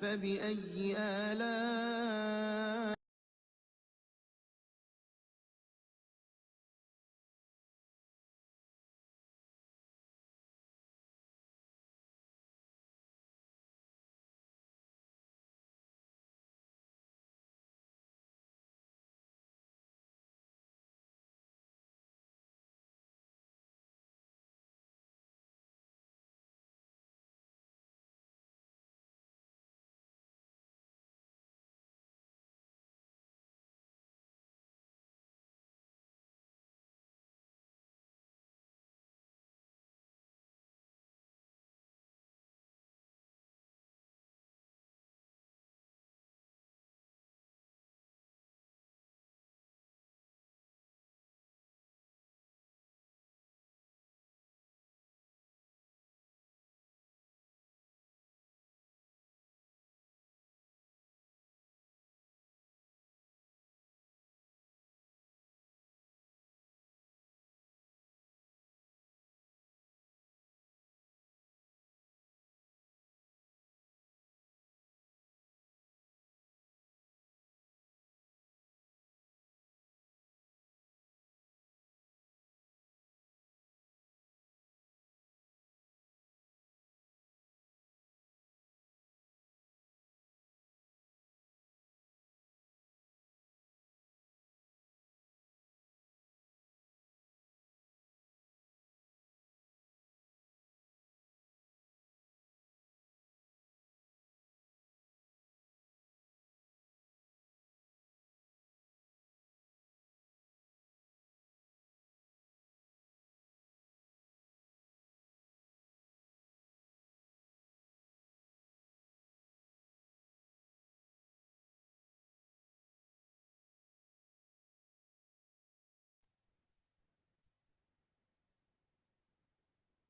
فبأي آلاء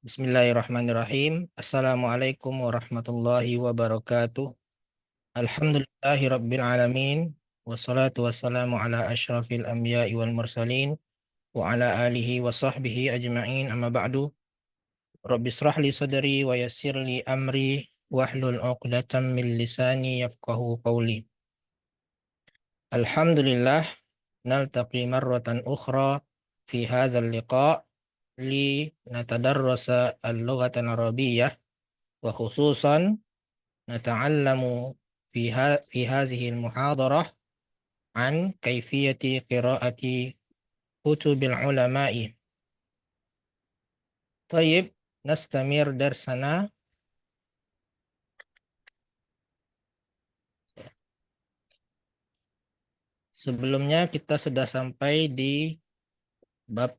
Bismillahirrahmanirrahim. Assalamualaikum warahmatullahi wabarakatuh. Alhamdulillahi rabbil alamin. Wassalatu wassalamu ala ashrafil anbiya'i wal mursalin. Wa ala alihi wa sahbihi ajma'in amma ba'du. Rabbi israh li sadri wa yassir li amri. Wahlul uqdatam min lisani yafqahu qawli. Alhamdulillah. Naltaqi marratan ukhra fi hadzal liqa' li natadarrasa al-lughata al-arabiyyah wa khususan nata'allamu fi hadhihi al-muhadarah an kaifiyati qiraati kutubil ulama'i. Tayyib, nastamir darsana. Sebelumnya kita sudah sampai di bab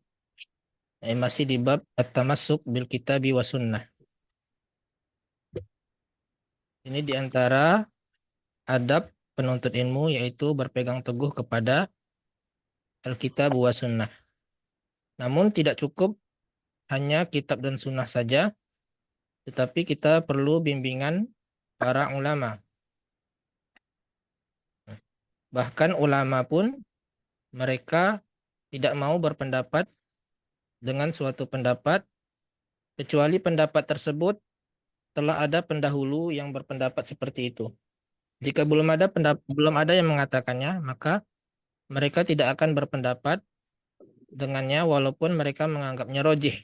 masih di bab at-tamassuk bil kitabi wa sunnah. Ini di antara adab penuntut ilmu yaitu berpegang teguh kepada Alkitab wa sunnah. Namun tidak cukup hanya kitab dan sunnah saja, tetapi kita perlu bimbingan para ulama. Bahkan ulama pun mereka tidak mau berpendapat dengan suatu pendapat kecuali pendapat tersebut telah ada pendahulu yang berpendapat seperti itu. Jika belum ada yang mengatakannya, maka mereka tidak akan berpendapat dengannya walaupun mereka menganggapnya rojih.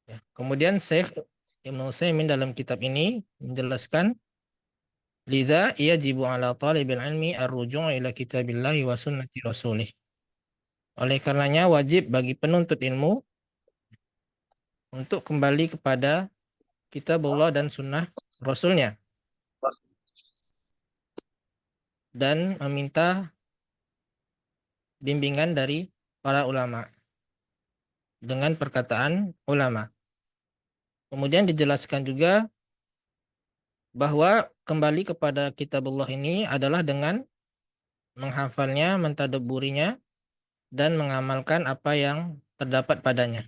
Ya. Kemudian Syekh Ibnu Utsaimin dalam kitab ini menjelaskan, lidza yajibu ala talibil ilmi ar-ruju' ila kitabillahi wa sunnati rasulih. Oleh karenanya wajib bagi penuntut ilmu untuk kembali kepada kitabullah dan sunnah rasulnya dan meminta bimbingan dari para ulama dengan perkataan ulama. Kemudian dijelaskan juga bahwa kembali kepada kitabullah ini adalah dengan menghafalnya, mentadabburinya, dan mengamalkan apa yang terdapat padanya.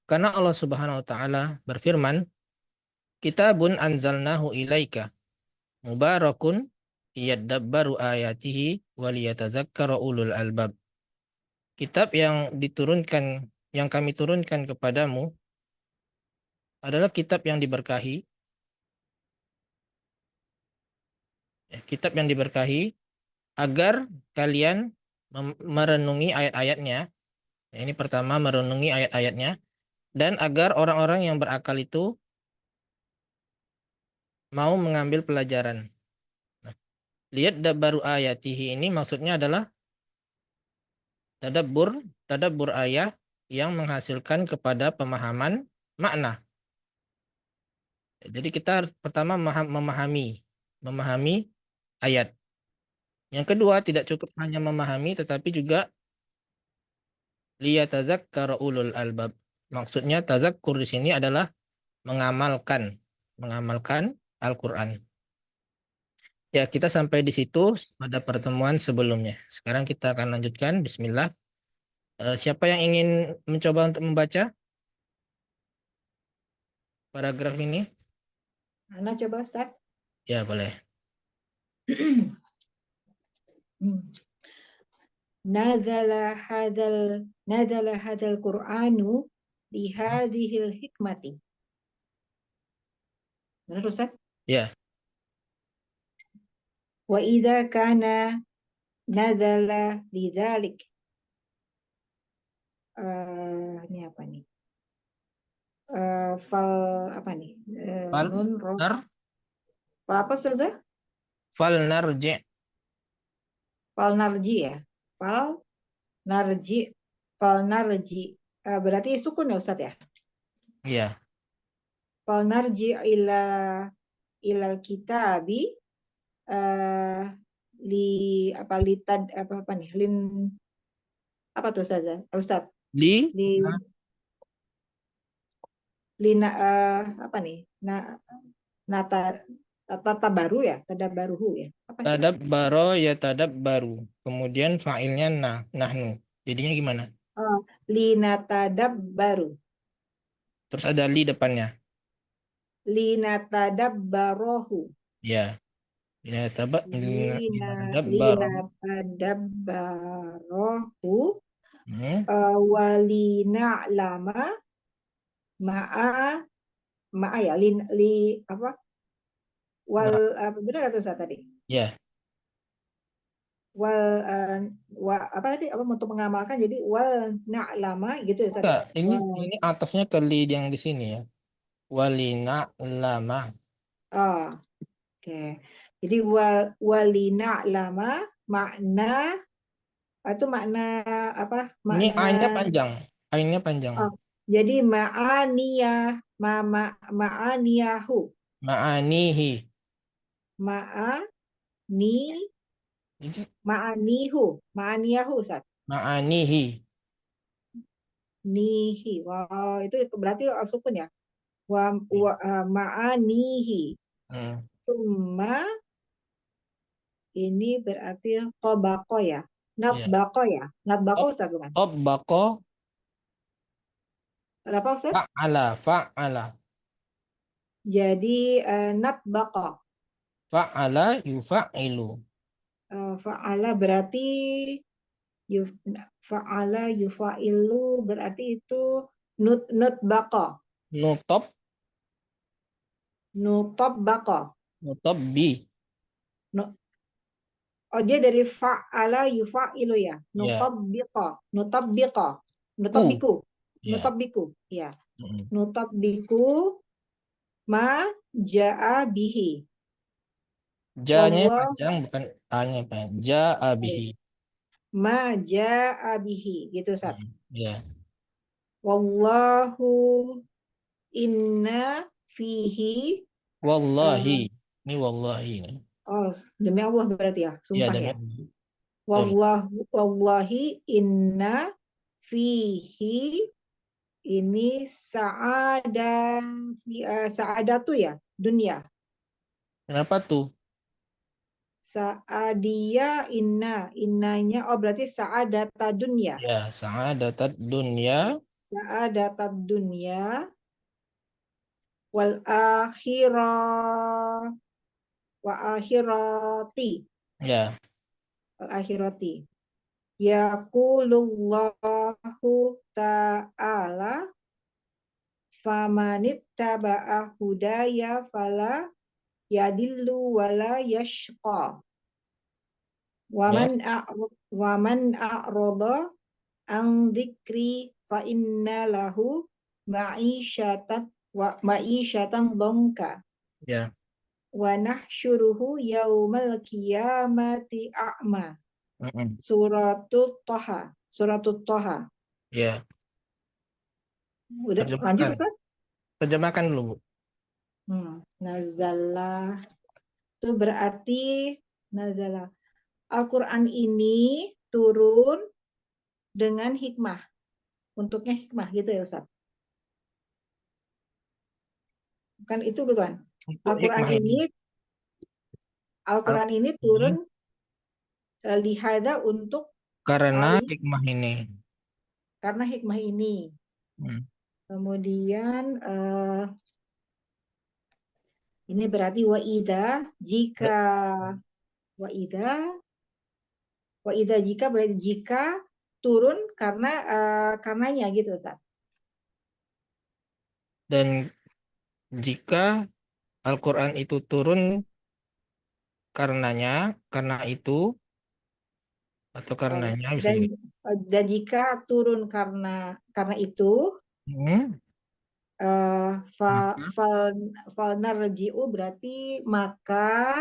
Karena Allah Subhanahu wa taala berfirman, "Kitabun anzalnahu ilaika mubarakun liyadabbaru ayatihi wa liyatadzakkara ulul albab." Kitab yang kami turunkan kepadamu adalah kitab yang diberkahi. Kitab yang diberkahi agar kalian merenungi ayat-ayatnya. Ini pertama, merenungi ayat-ayatnya. Dan agar orang-orang yang berakal itu mau mengambil pelajaran. Nah, lihat baru ayatihi ini maksudnya adalah tadabbur, tadabbur ayat yang menghasilkan kepada pemahaman makna. Jadi kita pertama memahami ayat. Yang kedua, tidak cukup hanya memahami tetapi juga liyatadzakkara ulul albab. Maksudnya tazakkur di sini adalah mengamalkan Al-Qur'an. Ya, kita sampai di situ pada pertemuan sebelumnya. Sekarang kita akan lanjutkan. Bismillah. Siapa yang ingin mencoba untuk membaca paragraf ini? Ana coba Ustaz. Ya, boleh. Nazala hadal Qur'anu li hadhil hikmati. Benar Ustaz? Ya, Wa idza kana nazala lidzalik. Ini apa nih? Fal apa nih? fal Nun roh. nar Fal apa Ustaz? fal narji. Fal narji ya. Fal narji. Fal narji. Berarti sukun ya Ustaz ya? Ya, Fal narji ilal kitabi li apa litad apa nih? Apa tuh Ustaz? Ustaz? li Li lina apa nih? Nata tata baru ya, tada baruhu ya. Apa sih? tadabbaro ya tadabbaru. Kemudian fa'ilnya nahnu. Jadinya gimana? Linatadab baru. Terus ada li depannya. Linatadab barohu. Ya. Linatadabbaro. Linatadab barohu. Hmm. Walina lama ma'a ya apa apa benar kata Ustaz tadi? Ya. Apa tadi apa untuk mengamalkan jadi wal na'lama gitu ya Ustaz ya. Enggak, ini atafnya ke li yang di sini ya. Walina lama. Oke. Jadi walina lama makna itu makna apa? Ini Makna A-nya panjang. A-nya panjang. jadi ma'aniyahu. Ma'anihi. Ma'ani Itu ma'aniyahu Ustaz. ma'anihi. Nihi. Wow, itu berarti sukun ya. Ma'anihi. Hmm. Summa ini berarti tobako ya. Ya. Natbako ya. Natbako Top, Ustaz bukan? top bako Berapa Ustaz? fa'ala. Jadi natbako. Fa'ala yufa'ilu. Fa'ala berarti fa'ala yufa'ilu berarti itu nutbako. Nutop, Nutobako. nutop bi. Oh dia dari fa'ala yufa'ilu ya. Ya. Nutobiko. Ku. Ya. Nutobbiku. Ya. Mm. Nutobbiku ma ja'a bihi. Ja-nya Wallah panjang bukan A-nya panjang. Ja'a bihi. ma ja'a bihi gitu Ustaz. Ya. Wallahu inna fihi Wallahi. Ini wallahi. demi Allah berarti ya, Ya, sumpah demi ya. Allah. Wallahi inna fihi ini sa'adatu ya, dunia. Kenapa tuh? Sa'adiyah innanya berarti sa'adata dunia. Ya, sa'adatat dunya Sa'adata dunia wal akhirah wa akhirati ya. wal akhirati. Yaqulullahu ta'ala famanittaba'a hudaya fala yadillu wala yashqa. Ya. Waman a'rada an dzikri fa inna lahu ma'isyatan dhanka Ya. wa nahsyuruhu yaumal qiyamati a'ma. Mm-mm. Suratul Toha. Ya. Udah lanjut Terjemahkan. Ustaz? Terjemahkan dulu, Bu. Nazalah itu berarti nazalah. Al-Quran ini turun dengan hikmah. Untuknya hikmah gitu ya Ustaz. Bukan itu bukan. Untuk Al-Quran hikmah ini. ini Al-Quran ini Ini turun lihada untuk karena hikmah ini. karena hikmah ini. Hmm. Kemudian ini berarti waida jika waida jika berarti jika turun karenanya gitu Ustaz. Dan jika Al-Quran itu turun karenanya, karena itu, atau karenanya bisa Dan gitu. jika turun karena itu Hmm. Maka fal narji'u berarti maka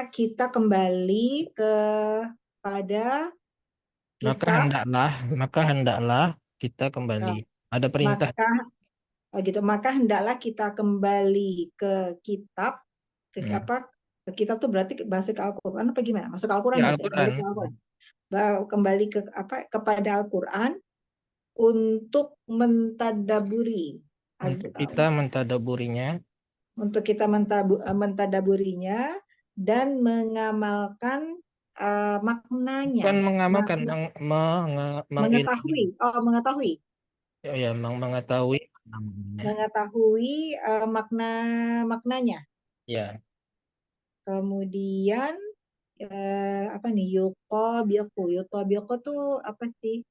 kita kembali kepada kitab maka hendaklah kita kembali. eh, Ada perintah. maka hendaklah kita kembali ke kitab Hmm. ke kitab tuh berarti masuk ke Al-Qur'an apa gimana? Masuk ke Al-Qur'an Ya, ya, saya Al-Quran. kembali ke Al-Qur'an. Kembali kepada Al-Qur'an untuk mentadaburi Untuk kita mentadaburinya, untuk kita mentadaburinya dan mengamalkan bukan maknanya, mengamalkan, mengilmui. mengetahui Ya, mengetahui namanya. maknanya. Ya, Kemudian apa nih yutobioko tuh apa sih?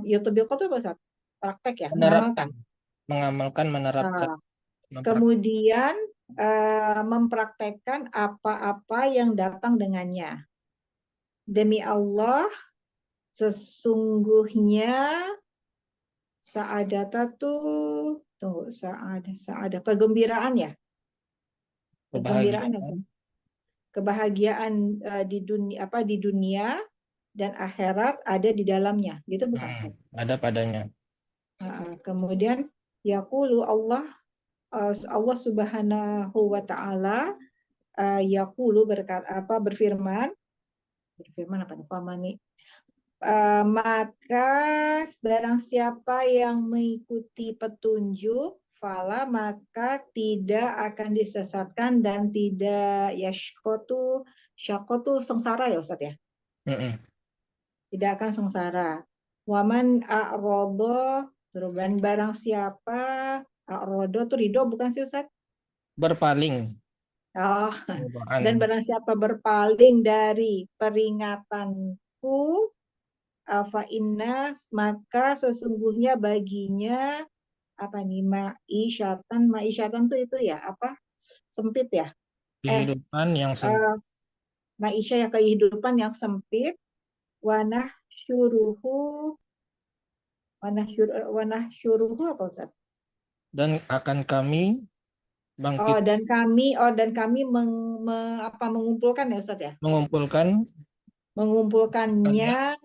Yutobioko tuh apa Ustaz? Praktek ya, menerapkan, mengamalkan. mengamalkan, menerapkan, Nah, mempraktek. kemudian mempraktekkan apa-apa yang datang dengannya. Demi Allah, sesungguhnya sa'adata tuh tunggu sa'adah kegembiraan ya. Kegembiraan ya. Kebahagiaan. Kebahagiaan di dunia dan akhirat ada di dalamnya. Gitu bukan Ustaz? Ada padanya. Kemudian yaqulu Allah Subhanahu wa taala yaqulu berfirman apa nih? Maka barang siapa yang mengikuti petunjuk fala maka tidak akan disesatkan dan tidak syakotu sengsara ya Ustaz ya. Mm-mm. Tidak akan sengsara. Waman a'rodo dan barang siapa a'rodo tuh ridho bukan sih Ustaz? Berpaling. Oh, dan Ridhaan. barang siapa berpaling dari peringatanku fa innas maka sesungguhnya baginya apa nih ma'isyatan tuh itu ya apa sempit ya Kehidupan yang eh, maisya ya kehidupan yang sempit wanah syuruhu wanah syuruhu apa Ustaz? dan akan kami bangkit Dan kami mengumpulkan ya Ustaz ya mengumpulkan mengumpulkannya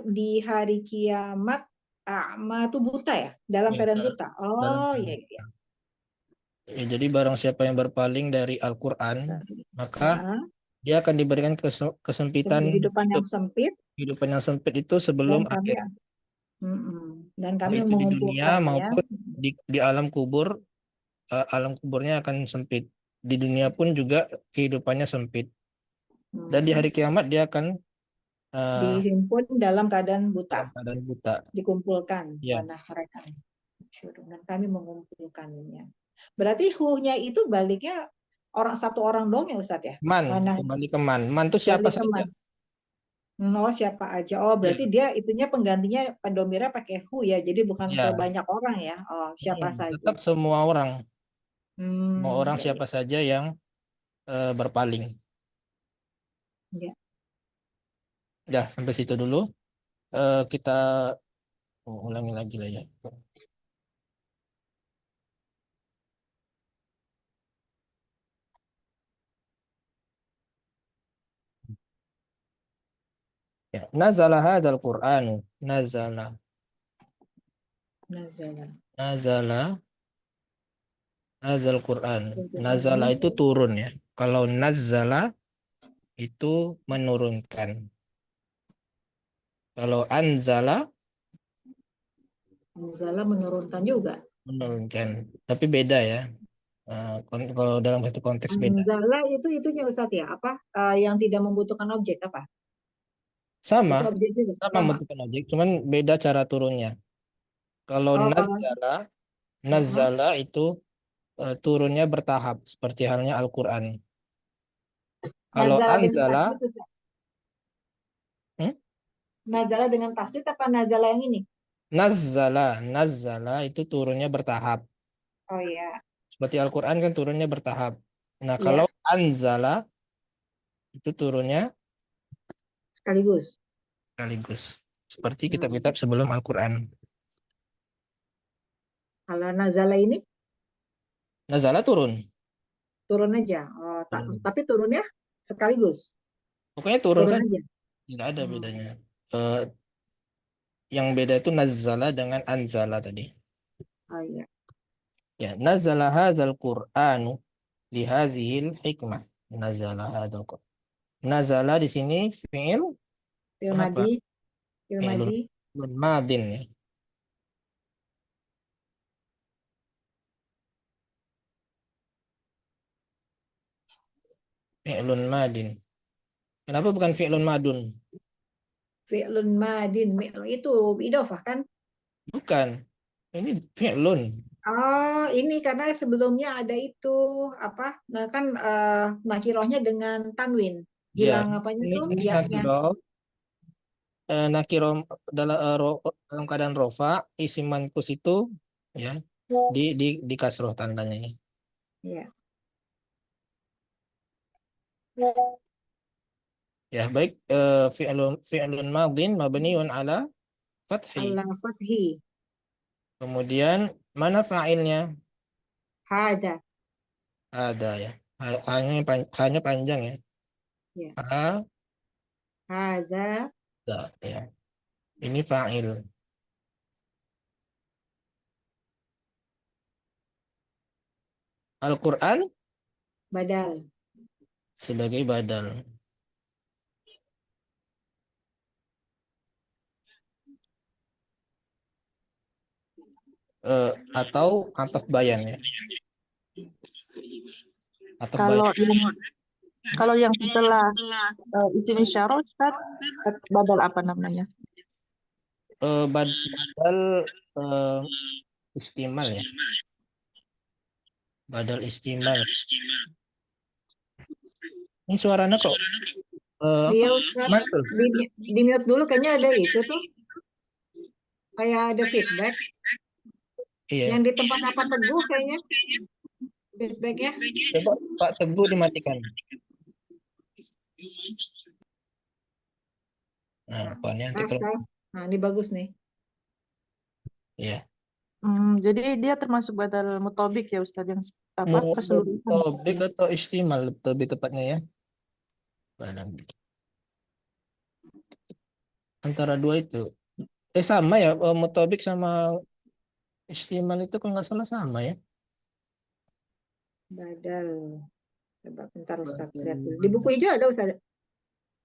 di hari kiamat a'ma tuh buta ya dalam ya, keadaan buta. dalam Oh iya iya. ya, jadi barang siapa yang berpaling dari Al-Quran, maka Heeh. dia akan diberikan kesempitan Kehidupan yang sempit kehidupan yang sempit itu dan sebelum kami akhir. dan Mau kami itu di dunia mengumpulkannya maupun di alam kubur, alam kuburnya akan sempit. Di dunia pun juga kehidupannya sempit. Dan di mm, hari kiamat dia akan dihimpun dalam keadaan buta, dalam keadaan buta. dikumpulkan Ya, warna mereka dan kami mengumpulkannya. Berarti hu-nya itu baliknya satu orang dong ya Ustadz ya? man, Mana kembali ke man. Man itu siapa balik ke saja? man? Oh, siapa aja. Oh, berarti Ya, dia itunya penggantinya pendomirnya pakai who ya. Jadi bukan ke ya. banyak orang ya. Oh, siapa saja. Tetap semua orang, Ya, ya, siapa saja yang berpaling. ya. Ya, sampai situ dulu. Kita ulangi lagi lah ya. Ya, nazala hadzal Qur'anu. Nazala. Nazala. Nazala hadzal Qur'an. Quran Nazala ini itu turun ya. Kalau nazala itu menurunkan. Kalau anzala Nazala menurunkan juga. menurunkan. Tapi beda ya. Kalau dalam satu konteks beda. Anzala itu itunya Ustadz ya. Apa? Yang tidak membutuhkan objek apa? Sama, Itu objek juga. sama Sama. bentuk objek, cuman beda cara turunnya. Kalau Oh, kalau nazala, Heeh. nazala itu turunnya bertahap seperti halnya Al-Qur'an. Kalau Nazala dengan anzala, tasdid Ustadz. hmm? Nazala dengan tasdid apa Nazala yang ini? Nazzala, nazzala itu turunnya bertahap. Oh iya. Seperti Al-Qur'an kan turunnya bertahap. Nah, kalau Iya, anzala itu turunnya sekaligus. sekaligus. Seperti Hmm. kitab-kitab sebelum Al-Qur'an. Kalau Nazala ini Nazala turun. turun aja. Oh, Turun. tapi turunnya sekaligus. Pokoknya turun Turun saja. aja. Tidak ada Hmm. bedanya. Eh, yang beda itu nazzala dengan anzala tadi. Oh iya. Ya, nazala hadzal Qur'anu li hadzihil hikmah. Nazala hadzal Qur'an. Nazala di sini fi'il apa? Filmadi, Fi'ilun Filmadi, madin ya. Fi'lun madin. Kenapa bukan fi'lun madun? Fi'lun Madin, itu idofah kan? Bukan. Ini fi'lun. Oh, ini karena sebelumnya ada itu apa? Nah kan nakirohnya dengan tanwin. Ya, Hilang apanya tuh? ini Ya-nya. nakiro. Nakiro dalam dalam keadaan rofa, isim mankus itu ya di kasroh tandanya. Ya. Ya, baik. Fi'lun madin mabniun ala fathi. Allah fathi. Kemudian mana fa'ilnya? Hada. Ada ya. Hanya panjang ya. Ya. Ada Hada ya. Ini fa'il. Al-Qur'an badal. sebagai badal. Atau ataf bayan ya. Ataf Kalau bayan. yang kalau yang setelah isim isyarah Ustaz, badal apa namanya? Badal eh, istimal ya. Badal istimal. Ini suaranya kok Iya apa? Ustaz. Mantul. Di mute dulu kayaknya ada itu tuh. Kayak ada feedback. Yang Iya. di tempat apa Teguh kayaknya feedbacknya. Coba Pak Teguh dimatikan. Nah, apa nanti Tes, kalau tes. Nah, ini bagus nih. ya. Jadi dia termasuk badal mutobik ya Ustaz yang apa keseluruhan. Mutobik atau istimal lebih tepatnya ya. Badal. Antara dua itu. Sama ya, mutobik sama istimal itu kalau nggak salah sama ya. Badal. Coba bentar Ustaz lihat dulu. Di buku Badal. hijau ada Ustaz.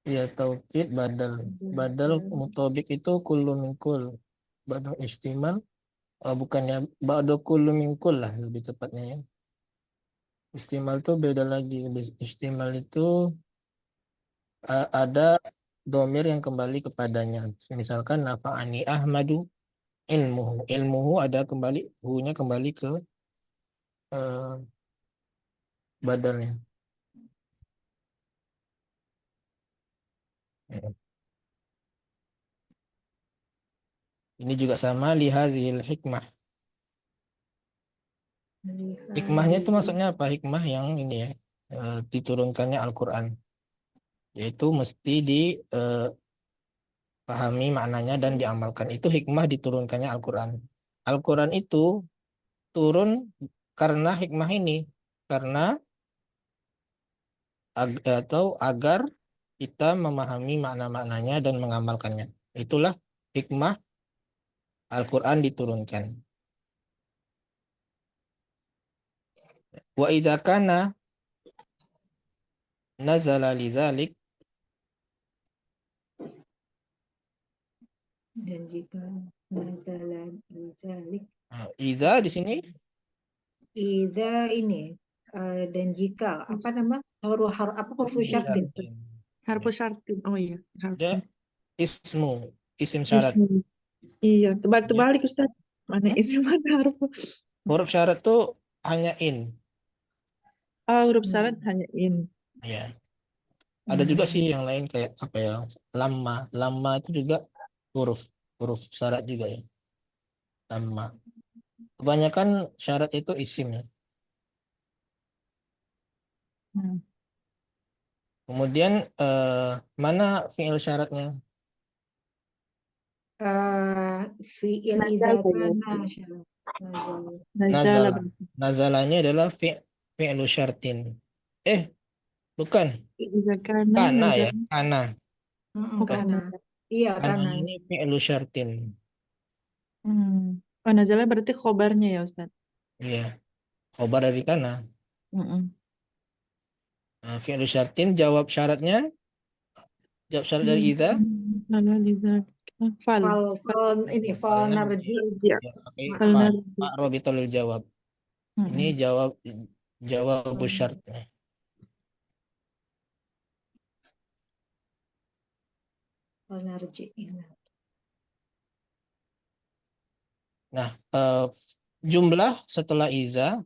Iya, taukid badal. Badal mutobik itu kullu min kull. Badal istimal bukannya ba'da kullu min kull lah lebih tepatnya ya. Istimal tuh beda lagi. Istimal itu ada domir yang kembali kepadanya. Misalkan nafa'ani Ahmadu ilmuhu. Ilmuhu ada kembali, hu-nya kembali ke eh, badalnya. Ya. Ini juga sama lihazil hikmah. Hikmahnya itu maksudnya apa? Hikmah yang ini ya, diturunkannya Al-Quran. Yaitu mesti dipahami maknanya dan diamalkan. Itu hikmah diturunkannya Al-Quran. Al-Quran itu turun karena hikmah ini. Karena atau agar kita memahami makna-maknanya dan mengamalkannya. Itulah hikmah Al-Quran diturunkan. Wa idza kana nazala lidzalik, Dan jika nazalan zalik idza di sini ida ini dan jika apa nama huruf apa huruf syartin syartin. Harfu syartin. Oh iya, Dia harfu. isim syarat. Ismu. Iya, Ya. terbalik Ustaz. Mana isim, mana harfu? Huruf syarat tuh hanya in. Oh, huruf syarat hanya in. Ya. Ada juga Hmm. sih yang lain kayak apa ya? Lama. Lama itu juga huruf huruf syarat juga ya. Lama. Kebanyakan syarat itu isim ya. Hmm. Kemudian mana fi'il syaratnya? fiil Nazal idza kayaknya. kana nazal. Nazala Nazala. Nazalanya adalah fi'lu syartin. Bukan. Iza kana Kana ya. nazal. Kana. Bukan. Karena iya Kana karena ini fi'lu syartin. Oh, nazala berarti khobarnya ya Ustaz. Iya. Khobar dari kana. Mm-mm. Nah, fi'lu syartin jawab syaratnya. Jawab syarat dari idza. Lalu liza fal. fal ini fal Falnya narji Ya, ya, pakai fal fa. narji. Pak Robitolil jawab. Ini Mm-mm. jawab syarat. fal narji ila. Nah, jumlah setelah iza,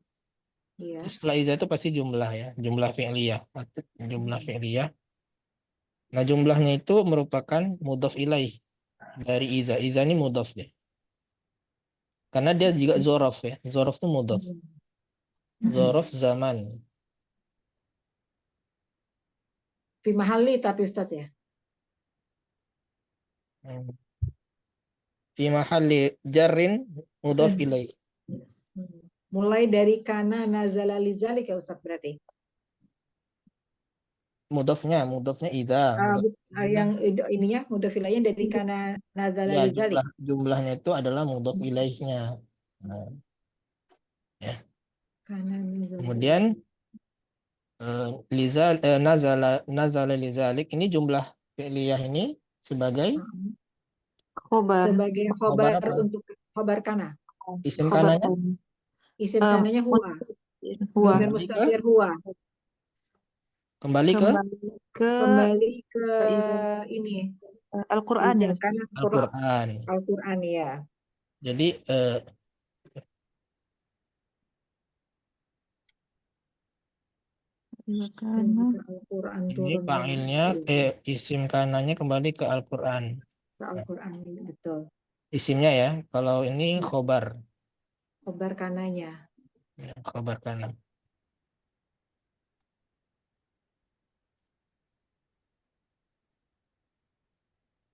Iya. setelah iza itu pasti jumlah ya, jumlah fi'liyah. Jumlah fi'liyah. Nah, jumlahnya itu merupakan mudhaf ilaih dari iza. Iza ini mudhaf deh. Karena dia juga zorof ya. Zorof itu mudhaf. Zorof zaman. Fi mahali tapi Ustadz ya. Fi mahalli jarrin mudhaf ilaih. Mulai dari kana nazala lizalik ya Ustadz berarti. Mudhafnya iza. Yang ininya mudhaf ilaihnya dari kana nazala Ya, lizalik. jumlahnya itu adalah mudhaf ilaihnya. Nah, ya. Kana nazala. Kemudian nazala lizalik ini jumlah fi'liyah ini sebagai Khobar. Sebagai khobar khobar apa? untuk khobar kana. Isim Khobar kananya kana. Isim kananya huwa. Huwa. Domir Kembali ke mustafir huwa. kembali ke Kembali ke iza. ini Al-Quran ya iza Ustaz. kana Al-Quran. Al-Quran ya. Jadi Iza Dan kana jika Al-Quran ini turun fa'ilnya isim kananya kembali ke Al-Quran. ke Al-Quran betul. Isimnya ya. Kalau ini khobar. Khobar kananya. Ya, khobar kana.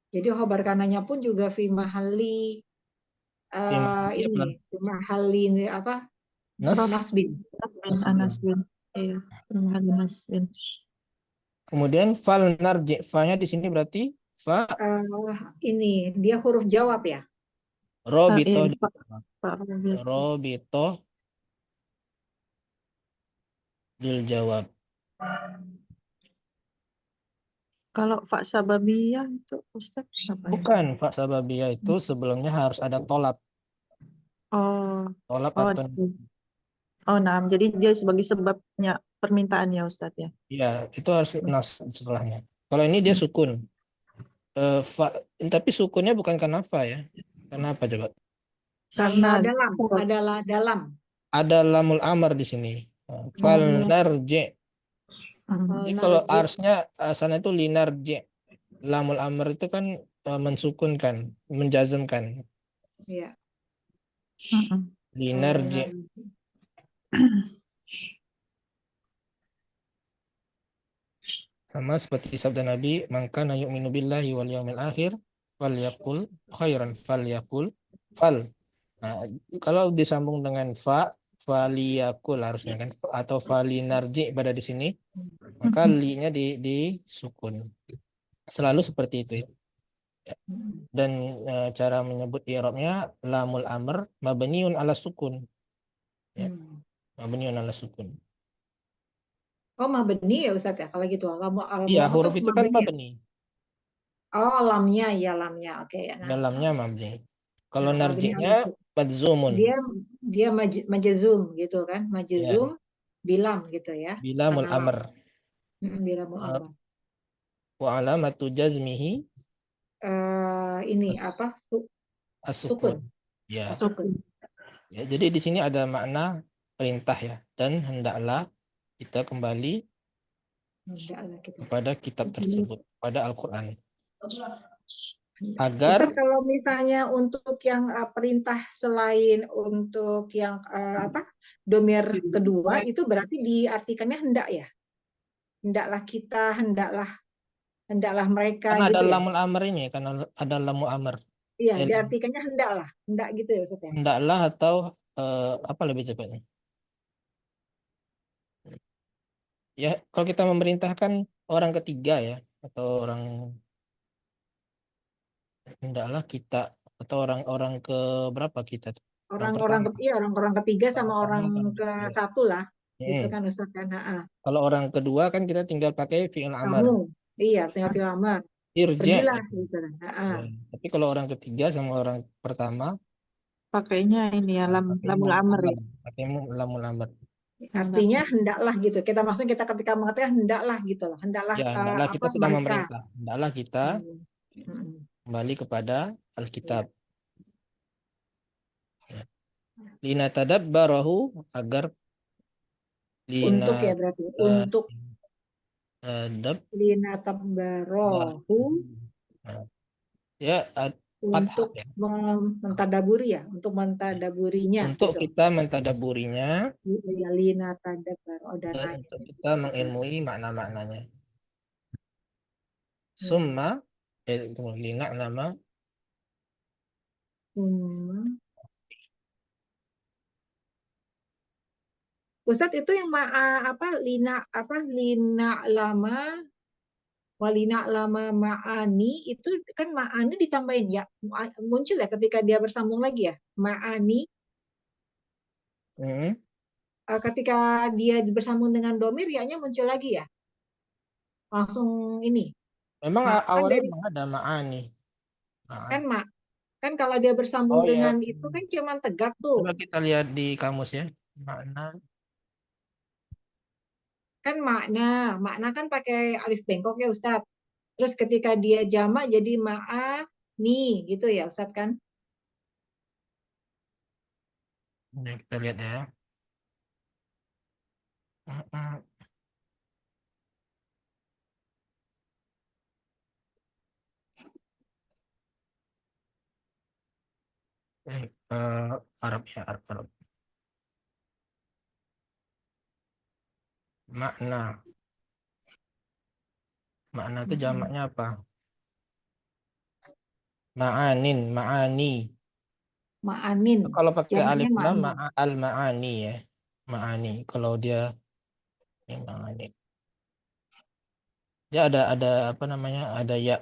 Jadi khobar kananya pun juga fi mahali Fi mahalli apa? ini fi mahali ini apa? Nas. Nasbin. Anas bin. Iya. Anas bin. Kemudian fal narji. Fa-nya di sini berarti fa Ini dia huruf jawab ya. robitoh. Iya, Pak. Pak Robert. Robitoh lil jawab. Kalau Pak Sababiyah itu Ustaz apa ya? Bukan, fa sababiyah itu sebelumnya harus ada tolap. Oh, Tolap oh, atau nah, jadi dia sebagai sebabnya permintaan ya Ustaz ya. ya, itu harus nas setelahnya. Kalau ini dia sukun. Fa, tapi sukunnya bukan karena fa ya. Kenapa coba? Karena Karena adalah dalam. Ada lamul amar di sini. Fal narji. Jadi kalau Narji. arsnya sana itu linarji. Lamul amar itu kan mensukunkan, menjazmkan. Iya. Mm-mm. Linarji. Sama seperti sabda Nabi, "Man kana yu'minu billahi wal yawmil akhir falyaqul khairan falyaqul fal." Nah, kalau disambung dengan faliyakul harusnya kan, atau falinarji pada di sini, maka li-nya di sukun. Selalu seperti itu ya. Dan cara menyebut i'rabnya lamul amr mabniun ala sukun. Ya, mabniun ala sukun. Oh, mabni ya Ustaz ya kalau gitu. Iya, Lama tuh huruf itu kan mabni ya. mabni. Oh, lamnya ya lamnya. Oke ya. Nah, Dalamnya mabni. Kalau mabni narjinya ala madzumun. dia majazum gitu kan. Ya, Majazum bilam gitu ya. bila mul Karena lam. amr. Bilam Uh, amr. wa alamatu jazmihi Ini as- apa? Sukun. as-sukun. Ya. Sukun. Ya, jadi di sini ada makna perintah ya, dan hendaklah kita kembali Hendaklah kita. kepada kitab tersebut, pada Al-Qur'an. Ustaz, Agar kalau misalnya untuk yang perintah selain untuk yang domir kedua itu berarti diartikannya hendak ya? Hendaklah kita, hendaklah mereka karena ada gitu ya? lamul amr ini, karena ada lamul amr. Iya, Ya, diartikannya hendaklah, hendak gitu ya Ustaz ya? hendaklah atau apa lebih tepatnya? Ya, kalau kita memerintahkan orang ketiga ya, atau orang hendaklah kita, atau orang-orang ke berapa kita tuh? Orang pertama. Orang-orang ketiga Orang sama pertama orang kan. ke Ya. satu lah, gitu Hmm. kan Ustaz kan? Kalau orang kedua kan kita tinggal pakai fi'il amar. Kamu, iya tinggal fi'il amar, Irja pergilah gitu. gitu kan? Ya. Tapi kalau orang ketiga sama orang pertama Pakainya ini ya, pakai lamul lamul amr amar, ya. pakai lamul amar. Artinya hendaklah gitu. Maksudnya kita ketika mengatakan hendaklah gitu loh, hendaklah Ya, hendaklah kita sedang mereka. memerintah. Hendaklah kita kembali kepada Alkitab. Ya. Lina tadabbarahu, agar lina Untuk ya berarti untuk tadab lina tabbarohu Nah, ya fathah untuk ya. mentadaburi ya, untuk mentadaburinya Untuk gitu. kita mentadaburinya Ya, lina tadabbar dan odananya. untuk kita mengilmui makna-maknanya. Hmm. Summa lina nama Ustadz itu yang lina lama walina lama ma'ani itu kan ma'ani ditambahin ya muncul ya ketika dia bersambung lagi ya ma'ani ketika dia bersambung dengan domir ya muncul lagi ya langsung ini memang kan awalnya dari memang ada ma'ani. kan kan kalau dia bersambung Oh dengan ya, itu kan cuma tegak tuh coba kita lihat di kamus ya. Makna kan makna kan pakai alif bengkok ya Ustadz terus ketika dia jamak jadi ma'ani gitu ya Ustadz kan. ini kita lihat ya. Arab ya, Arab. Makna itu jamaknya apa? Ma'anin, ma'ani. Ma'anin Kalau pakai jamaknya alif lam ma'anin al ma'ani ya. Ma'ani. Kalau dia ini ma'ani. Dia ada apa namanya? Ada ya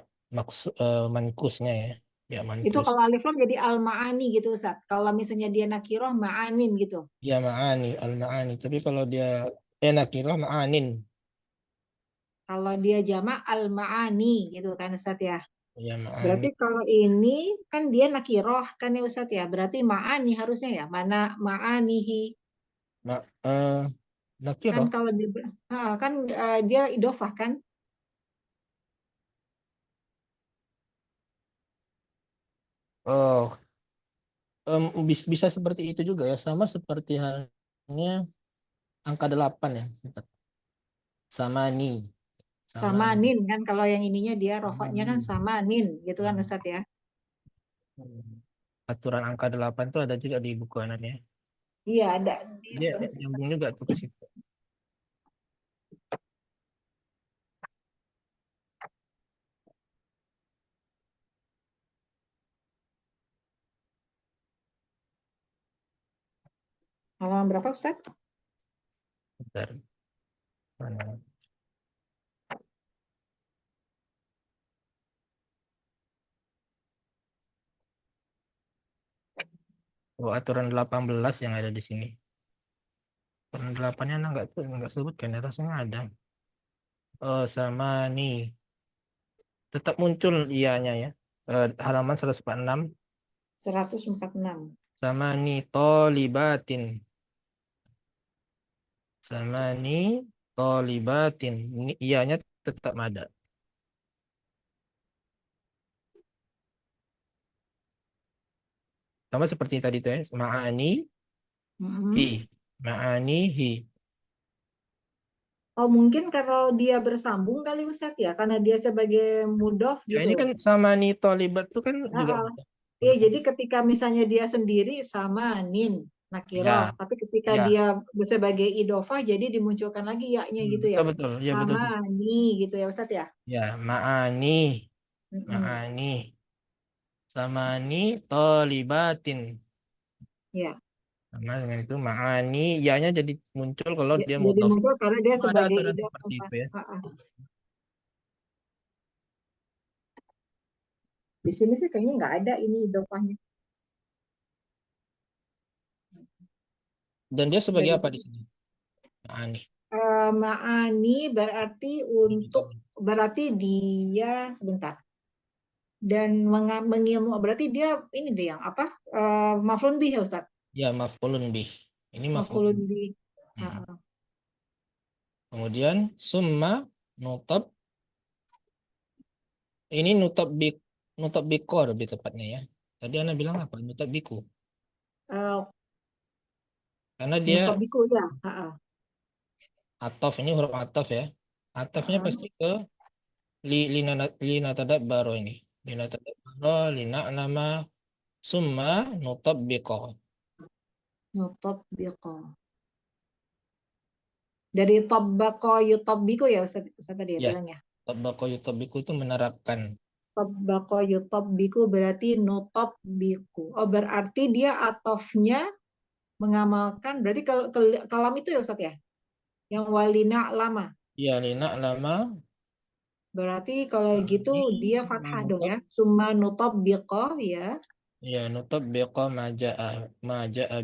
mankusnya ya. Ya itu mankus. kalau alif lam jadi al ma'ani gitu Ustaz kalau misalnya dia nakiroh ma'anin gitu Ya ma'ani, al ma'ani. Tapi kalau dia nakirah ma'anin. kalau dia jamak al ma'ani gitu kan Ustaz ya Ya ma'ani. berarti kalau ini kan dia nakiroh kan ya Ustaz ya berarti ma'ani harusnya ya mana ma'anihi Ma, kan nakirah. kalau dia kan dia idofah kan Oh, bisa seperti itu juga ya. Sama seperti halnya angka 8 ya. Sama ni. Sama sama ni. nin kan kalau yang ininya dia Sama rofaknya ni. kan sama nin gitu kan Nah. Ustaz ya aturan angka 8 tuh ada juga di buku anaknya. Iya, ada. Dia nyambung juga tuh ke situ. Halaman berapa, Ustaz? Bentar. Mana? Oh, aturan 18 yang ada di sini. Aturan 8-nya enggak sebutkan ya, rasanya ada. Oh, sama nih. Tetap muncul ianya ya. Halaman 146 146. sama nih tolibatin. Sama nih tolibatin. Ini ianya tetap ada. Sama seperti tadi tuh ya. Ma'ani Mm-mm. hi. Ma'ani hi. Oh, mungkin kalau dia bersambung kali Ustaz ya, karena dia sebagai mudhof Ya ini gitu. kan sama nih tolibat tuh kan juga Ah, bisa. iya, jadi ketika misalnya dia sendiri sama nin nakiroh, Ya, tapi ketika ya. dia sebagai idofah jadi dimunculkan lagi yaknya gitu ya. Betul betul. Ya betul. Sama ni gitu ya Ustaz ya. Ya, ma'ani. Mm-mm. Ma'ani. Sama nih tolibatin. Ya, Sama dengan itu ma'ani. Ianya jadi muncul kalau dia jadi mudhof. muncul karena dia Ada sebagai aturan seperti idofah. itu ya. Ah, ah. Di sini sih kayaknya nggak ada ini idofahnya. Dan dia sebagai Dari apa di sini? Ma'ani. ma'ani berarti berarti dia sebentar. Dan mengilmu berarti dia ini deh yang apa? Maf'ulun bih ya Ustaz. Ya, maf'ulun bih. Ini maf'ulun Maf'ulun bih. bih. Mm. Ah, Kemudian summa nutab. Ini nutab biko lebih tepatnya ya. Tadi Ana bilang apa? Nutab biku. ah. Karena dia Nutabiku ya. Ah, ah. atof, ini huruf atof ya. Atofnya Ah, pasti ke lina tadabbaro ini. Lina tadabbaro, lina lama, summa nutab biko. nutabiku. Dari tabbako yutabiku ya Ustaz, Ustaz tadi ya Ya, bilangnya. tabako yutabiku itu menerapkan. Tabbako yutabiku berarti nutabiku. Oh, berarti dia atofnya mengamalkan berarti kalam itu ya Ustaz ya. Yang walina lama. Ya, lina lama, Berarti kalau gitu ini dia summa fathah dong nutab. ya. Summa nutabiqo ya. Ya, nutab biko maja'a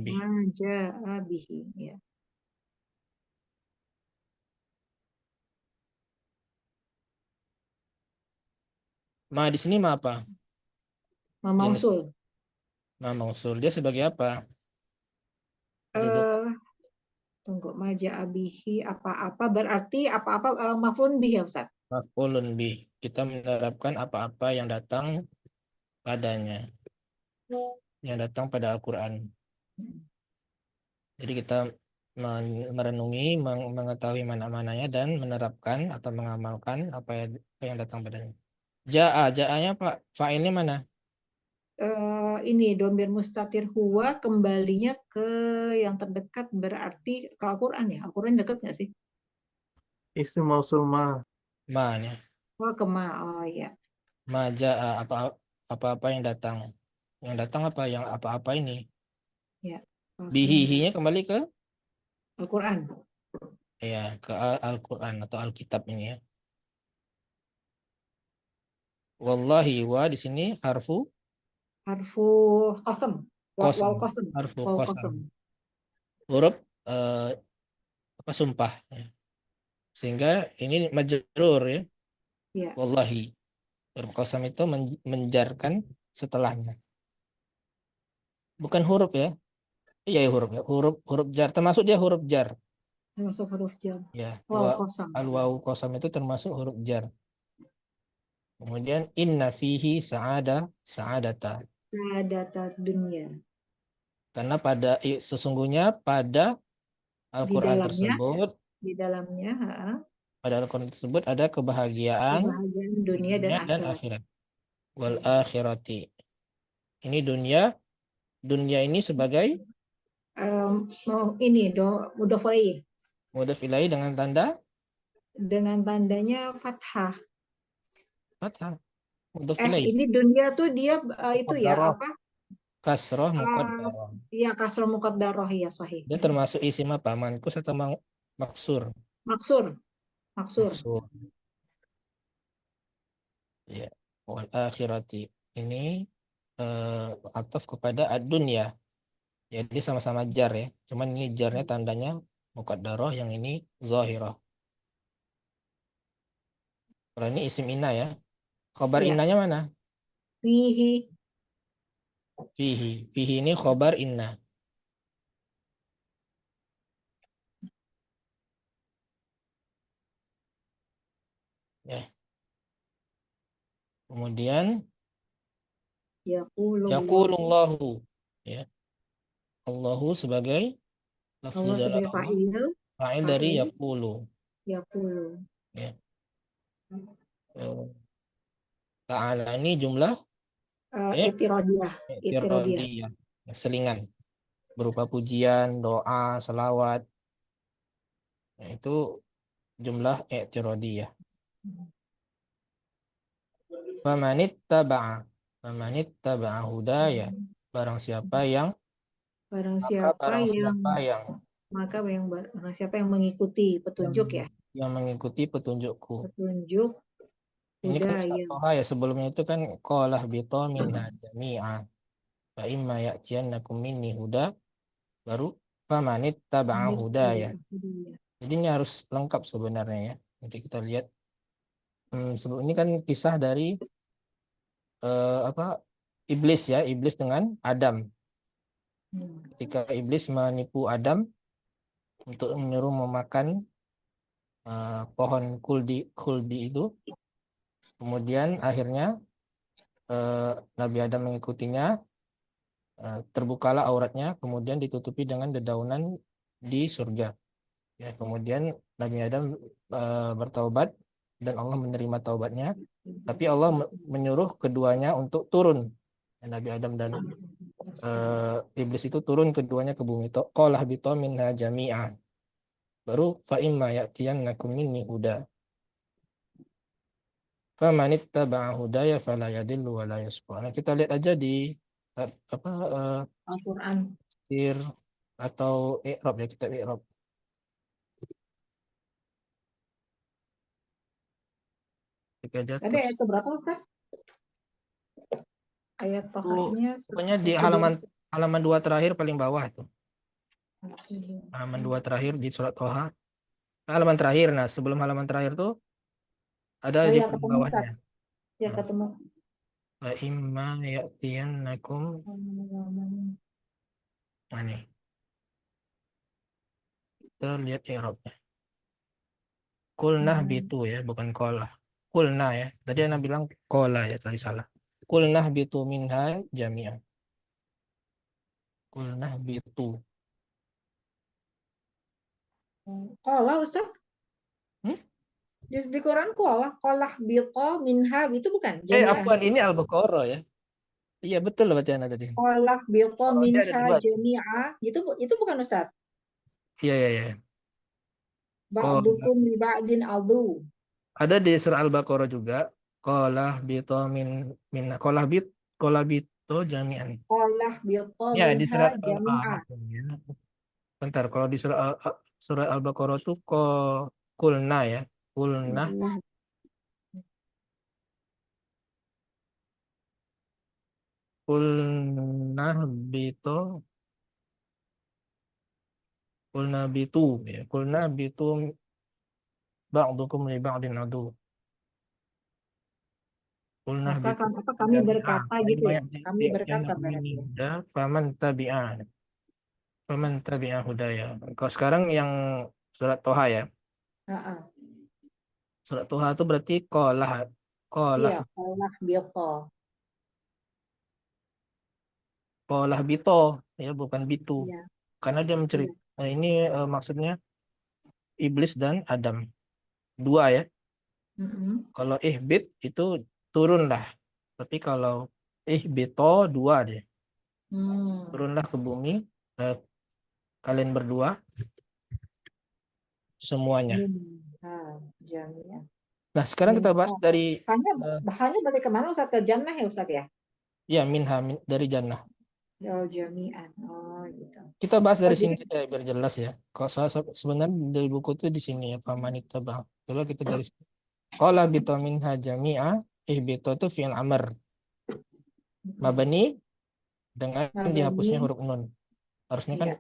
bih. Maja'a bihi ya. Ma di sini ma apa? Ma Jenis mausul. ma mausul. Dia sebagai apa? Duduk Eh tunggu maja'a bihi apa-apa berarti apa-apa maf'ulun bihi ya Ustaz. maf'ulun bih. Kita menerapkan apa-apa yang datang padanya. Yang datang pada Al-Quran. Jadi kita merenungi, mengetahui mana-mananya dan menerapkan atau mengamalkan apa yang datang padanya. Ja'anya Pak, fa'ilnya mana? Ini domir mustatir huwa kembalinya ke yang terdekat berarti ke Al-Quran ya. Al-Quran dekat nggak sih? Isim mausul ma. Ma-nya. Oh, kema. Oh ya. Ma ja'a apa-apa yang datang. Yang datang apa? Yang apa-apa ini. Ya. Bihihinya kembali ke Al-Quran. ya ke Al-Quran atau Alkitab ini ya. Wallahi wa di sini harfu Harfu qasam. qasam. Wal qasam. Harfu Wal qasam. qasam. Huruf apa sumpah ya. Sehingga ini majrur ya. Ya. Wallahi. Huruf qasam itu menjarkan setelahnya. Bukan huruf ya. Iya ya, huruf ya. Huruf jar termasuk dia huruf jar. Termasuk huruf jar. Ya. Wal qasam. Al wawu qasam itu termasuk huruf jar. Kemudian inna fihi sa'adata. Data dunia. Karena sesungguhnya pada Di Al-Quran dalamnya, tersebut ada kebahagiaan kebahagiaan dunia dan dunia dan akhirat. akhirat. Wal akhirati. Ini dunia Dunia ini sebagai Ini mudhof ilaih mudhaf ilaih dengan tanda dengan tandanya fathah. fathah. Mudhaf ilaih. Ini dunia tuh dia itu ya Muqaddarah. apa? Kasroh Uh, muqaddarah. ya kasroh muqaddarah ya sahih. Dia termasuk isim apa? Mankus atau maksur? Maksur, maksur. Maksur. Ya. Wal akhirati. Ini ataf kepada ad-dunya. Jadi sama-sama jar ya. Cuman ini jarnya tandanya muqaddarah, yang ini zahirah. Kalau ini isim inna ya. Khobar Ya. innanya mana? Fihi. Fihi. Fihi ini khobar inna. Ya. Kemudian yaqulullahu. Ya. Allahu sebagai lafzi Allah jalal sebagai Allah. fa'il. Fa'il dari Fa'il. yaqulu. Yaqulu. Ya. Ta'ala ini jumlah Itirodiyah. i'tiradiyah. Selingan. Berupa pujian, doa, selawat. Nah, itu jumlah i'tiradiyah. Famanittaba'a hudaya. Barang siapa yang Barang siapa yang mengikuti petunjuk ya. Yang mengikuti petunjukku. Petunjuk Ini kan hudaya. surat Toha ya, sebelumnya itu kan qalah bito minha jami'a fa imma ya'tiyannakum minni huda, baru famanittaba'a hudaya. Jadi ini harus lengkap sebenarnya ya. Nanti kita lihat. Sebelum ini kan kisah dari iblis ya, iblis dengan Adam. Ketika iblis menipu Adam untuk menyuruh memakan pohon khuldi itu, kemudian akhirnya Nabi Adam mengikutinya, terbukalah auratnya, kemudian ditutupi dengan dedaunan di surga. Ya, kemudian Nabi Adam bertaubat dan Allah menerima taubatnya, tapi Allah menyuruh keduanya untuk turun. Nabi Adam dan iblis itu turun keduanya ke bumi. Qalah bito minha jami'a. Baru fa imma ya'tiyannakum minni huda. Famanittaba'a hudaya fala yadillu wa la yashqa. Nah, kita lihat aja di Al-Quran. tafsir atau i'rab ya, kitab i'rab. Tadi ayat berapa Ustaz? Ayat tohanya pokoknya di halaman 2 terakhir paling bawah tuh. Halaman 2 terakhir di surat Toha. Halaman terakhir, nah sebelum halaman terakhir tuh ada di paling bawahnya. Ya ketemu. Wa imma ya'tiyannakum. Nah nih. Kita lihat i'rabnya. Kulnah bitu ya, bukan kolah. Kulna ya. Tadi Ana bilang kolah ya, tadi salah. Kulnah bitu minha jami'an. Kulnah bitu. Kolah Ustaz? Di Quran kolah biqo minha itu bukan? Apaan, ini Al-Baqarah ya. Iya betul loh bacaan tadi. Kolah biqo minha jami'a itu bukan Ustaz? Iya. Ba'dukum li ba'din adu. Ada di surah Al-Baqarah juga. Qalah bito qalah bito jami'an. Qalah biqo Ya, di minha surat jami'a. Bentar, kalau di surah Al-Baqarah tuh kulna ya. Kulna. Kulna bitu ya. Kulna bitu ba'dukum li ba'din adu. Maka kami berkata gitu ya. Kami berkata berarti. Faman tabi'a hudaya. Kalau sekarang yang surat Toha ya. Surat Toha itu berarti qalah. Iya, qalah biqo. Qalah bito ya, bukan bitu. Ya. Karena dia menceritakan ini maksudnya iblis dan Adam. Dua ya. Kalau ihbit itu turun lah. Tapi kalau ihbito dua deh. Turunlah ke bumi kalian berdua semuanya. Jami'an. Nah, sekarang kita bahas dari Bahannya balik kemana Ustaz? Ke jannah ya Ustaz ya? ya dari jannah. Oh, jami'an. Oh, gitu. Kita bahas dari jadi- sini aja biar jelas ya. Kalau sebenarnya dari buku itu di sini ya, famanita bang. Coba kita dari sini. Qala bito minha jami'a, bito itu fi'il amr. Mabani dengan Mabani. dihapusnya huruf nun. Harusnya kan Iya.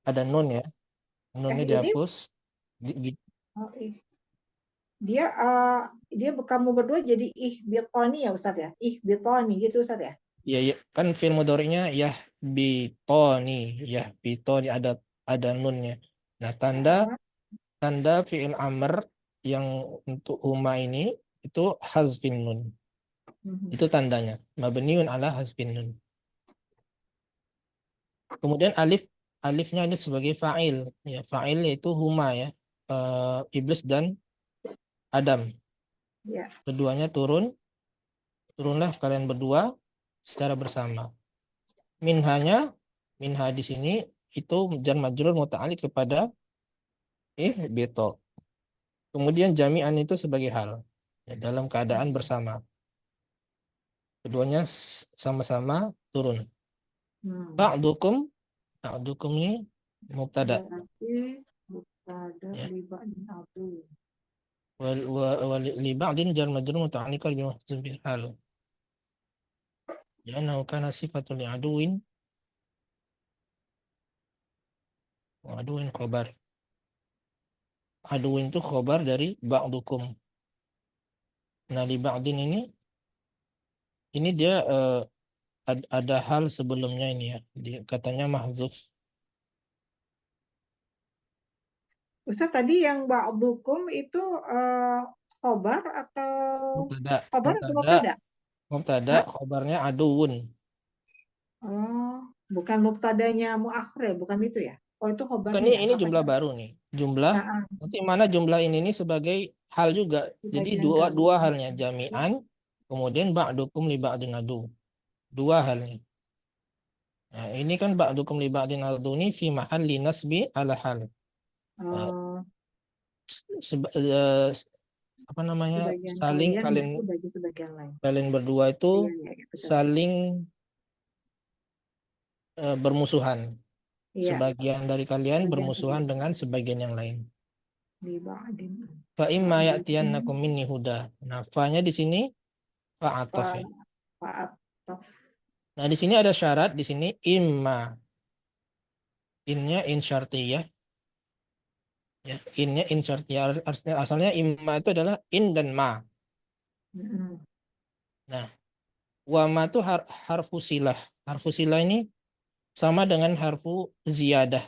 ada nun ya. Nunnya ini dihapus. oh, dia kamu berdua jadi ihbitoni ya Ustaz ya? Ihbitoni gitu Ustaz ya? Ya, ya kan fi'il mudhari'nya ya bitoni, ya bitoni ada nunnya. Nah, tanda fi'il amr yang untuk huma ini itu hazfin nun. Itu tandanya. Mabniun ala hazfin nun. Kemudian alifnya ini sebagai fa'il. Ya, fa'il yaitu huma ya. Iblis dan Adam. Ya. Keduanya turunlah kalian berdua secara bersama. Minha di sini itu jar majrur muta'alliq kepada beto. Kemudian jami'an itu sebagai hal ya, dalam keadaan bersama. Keduanya sama-sama turun. Ba'dukum ini mubtada. Berarti mubtada Ya. li ba'din adu. Li ba'din jar majrur muta'alliq bi mahdzufil hal. Ya, kana sifatul aduin aduin khobar. Aduin itu khobar dari ba'dukum. Nah, li ba'din ini dia ada hal sebelumnya ini ya. Katanya mahzuf. Ustaz tadi yang ba'dukum itu khobar atau mubtada? Mubtada, khobarnya aduun. Oh, bukan mubtadanya muakhir ya, bukan itu ya? Oh, itu khobarnya ya? Ini Apa jumlah ya? baru nih. Jumlah nanti mana jumlah ini sebagai hal juga. Jadi Sebagian dua kali. halnya jami'an, kemudian ba'dukum li ba'din adu. Dua halnya. Nah, ini kan ba'dukum li ba'din adu ini fi mahalli nasbi ala hal. Oh, Apa namanya? sebagian Saling kalian itu bagi sebagian lain. kalian berdua itu Iya, betul. saling bermusuhan. Iya. Sebagian dari kalian Sebagian bermusuhan kalian. dengan sebagian yang lain. Li ba'din. Fa imma ya'tiyannakum minni huda. Nah, fa-nya di sini fa'atof ya. Fa'atof. Nah, di sini ada syarat di sini imma. In-nya in syartiyah. Ya, in-nya in syartiyah. Asalnya imma itu adalah in dan ma. Nah, wa ma itu harfu silah. Harfu silah ini sama dengan harfu ziyadah.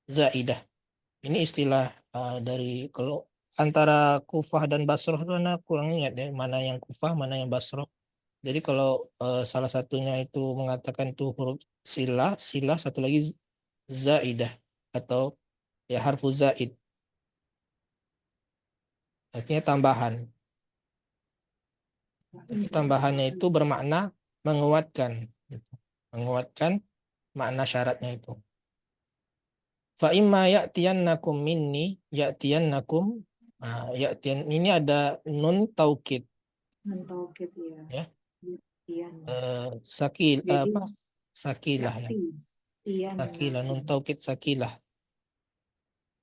Zaidah. Ini istilah dari kalau antara Kufah dan Basroh itu anak kurang ingat ya mana yang Kufah mana yang Basroh. Jadi kalau salah satunya itu mengatakan itu huruf silah satu lagi zaidah atau ya harfu zaid. Artinya tambahan. Tapi tambahannya itu bermakna menguatkan. Gitu. Menguatkan makna syaratnya itu. Fa imma ya'tiyannakum minni ya'tiyannakum. Nah, ini ada nun taukid. Nun taukid ya. Ya. Sakilah ya. Sakilah nun taukid sakilah.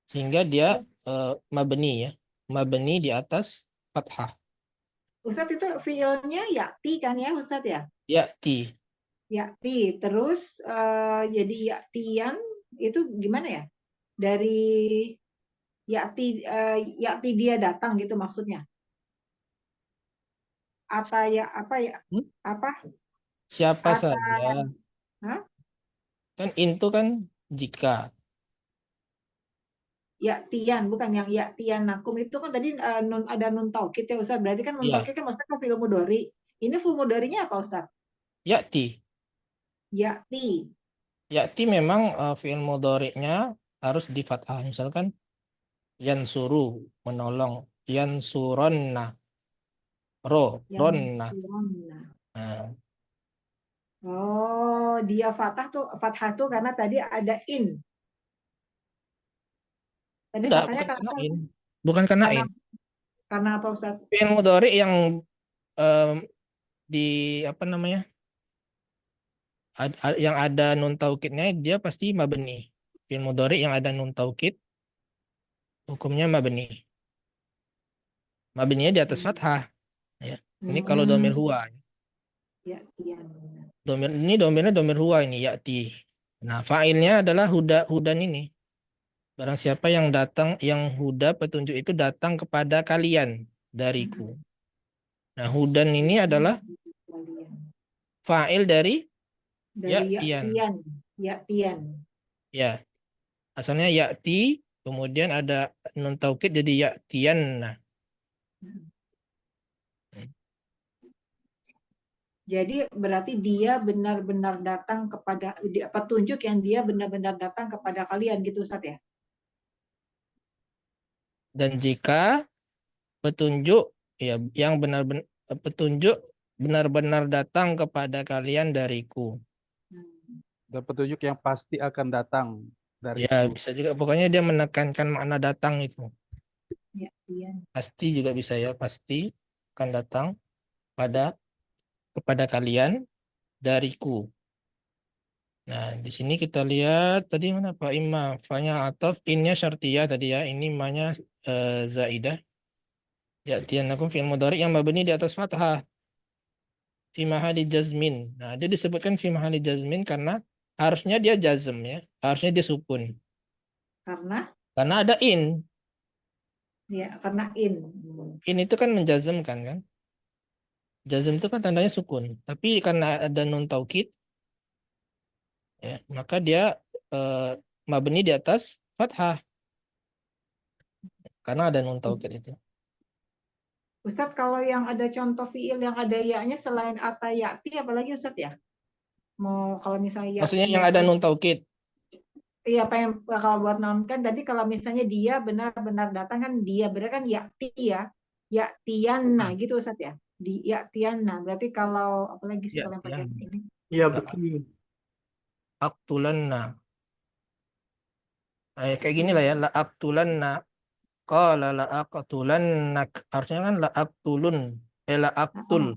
Sehingga dia mabni ya. Mabni di atas fathah. Ustadz itu fiilnya yakti kan ya Ustadz ya? Ya'ti. Yakti. Terus jadi yaktian itu gimana ya? Dari yakti dia datang gitu maksudnya. Apa ya apa? Siapa saja. Hah? Kan itu kan jika. Yaktian bukan yang yaktian nakum itu kan tadi ada nun taukid ya Ustaz. Berarti kan nun taukid kan maksudnya kan fi'il mudhari. Ini full mudharinya apa Ustaz? Ya'ti. Yakti. Ya'ti memang fi'il mudhari'nya harus di fathah. Misalkan yansuru menolong, yansuronna ronna. Nah, Oh, dia fathah tuh karena tadi ada in. Tadi Enggak, fathahnya bukan karena karena apa? in. Bukan karena Karena in. karena apa Ustaz? Fi'il mudhari yang em, di apa namanya? Yang ada nun taukidnya dia pasti mabni. Fi'il mudhari yang ada nun taukid hukumnya mabni. Mabninya di atas fathah ya. Ini kalau domir Hmm, huwa. ya, iya. Domirnya domir huwa ini ya'ti. Nah, fa'ilnya adalah hudan ini. Barang siapa yang datang, yang huda petunjuk itu datang kepada kalian dariku. Nah, hudan ini adalah Kalian. fa'il dari Dari ya'tiyan. Yaktian, Yaktian. Ya, asalnya ya'ti, kemudian ada nun taukid jadi ya'tiyan. Nah, Jadi berarti dia benar-benar datang kepada petunjuk yang dia benar-benar datang kepada kalian gitu Ustaz ya? dan jika petunjuk ya yang benar-benar petunjuk benar-benar datang kepada kalian dariku. Hmm, Dan petunjuk yang pasti akan datang Ya, dariku. bisa juga pokoknya dia menekankan makna datang itu. Yaktian. Pasti juga bisa ya, pasti akan datang pada kepada kalian dariku. Nah, di sini kita lihat tadi mana Pak Imam, fa-nya ataf, in-nya syartiyah tadi ya, ini ma-nya zaidah. Ya'tiyanakum fi'il mudhari yang mabni di atas fathah fi mahalli jazmin. Nah, dia disebutkan fi mahalli jazmin karena harusnya dia jazm ya, harusnya dia sukun. Karena Karena ada in. karena in. In itu kan menjazmkan kan? Jazm itu kan tandanya sukun. Tapi karena ada nun taukid ya, maka dia mabni di atas fathah karena ada nun taukid itu. Ustaz kalau yang ada contoh fiil yang ada ya-nya selain atayati apalagi Ustaz ya? Mau kalau misalnya Maksudnya yang yaktian ada nun taukid. iya pengen kalau buat non kan tadi kalau misalnya dia benar-benar datang kan dia benar kan yakti ya. Yaktiana Hmm. gitu Ustaz ya. Di yaktiana. Berarti kalau apalagi sih Ya, kalau yang pakai yang ini Ya la betul. aktulanna. Kayak gini lah ya, la aktulanna. Qala la aqtulannak. Harusnya kan la aktulun. La aktul. oh,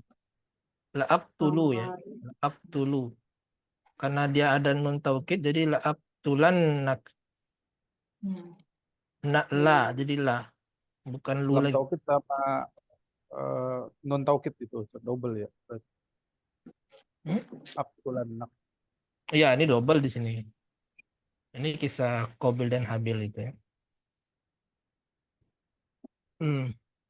La aktulu ya. La aktulu. Karena dia ada nun taukid jadi la aktulannak. hmm. Nak la jadi la, bukan lu Lam lagi. taukid sama non taukid itu double ya. Berarti Hmm? aktulan nak. Iya, ini double di sini. Ini kisah Qabil dan Habil itu ya.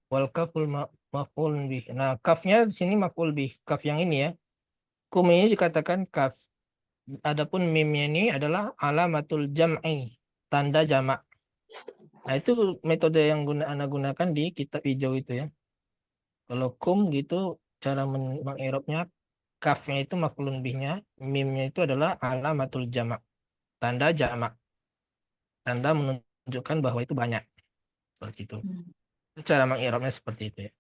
Wal kaful maf'ul bih. Nah, kafnya di sini maf'ul bih. Kaf yang ini ya. Kum ini dikatakan kaf. Adapun mimnya ini adalah alamatul jam'i, tanda jamak. Nah, itu metode yang Anda gunakan di kitab hijau itu ya. Kalau kum gitu cara mengirobnya kafnya itu maf'ulun bihnya, mimnya itu adalah alamatul jamak, tanda jamak. Tanda menunjukkan bahwa itu banyak. Seperti itu. Itu cara mengirobnya seperti itu ya.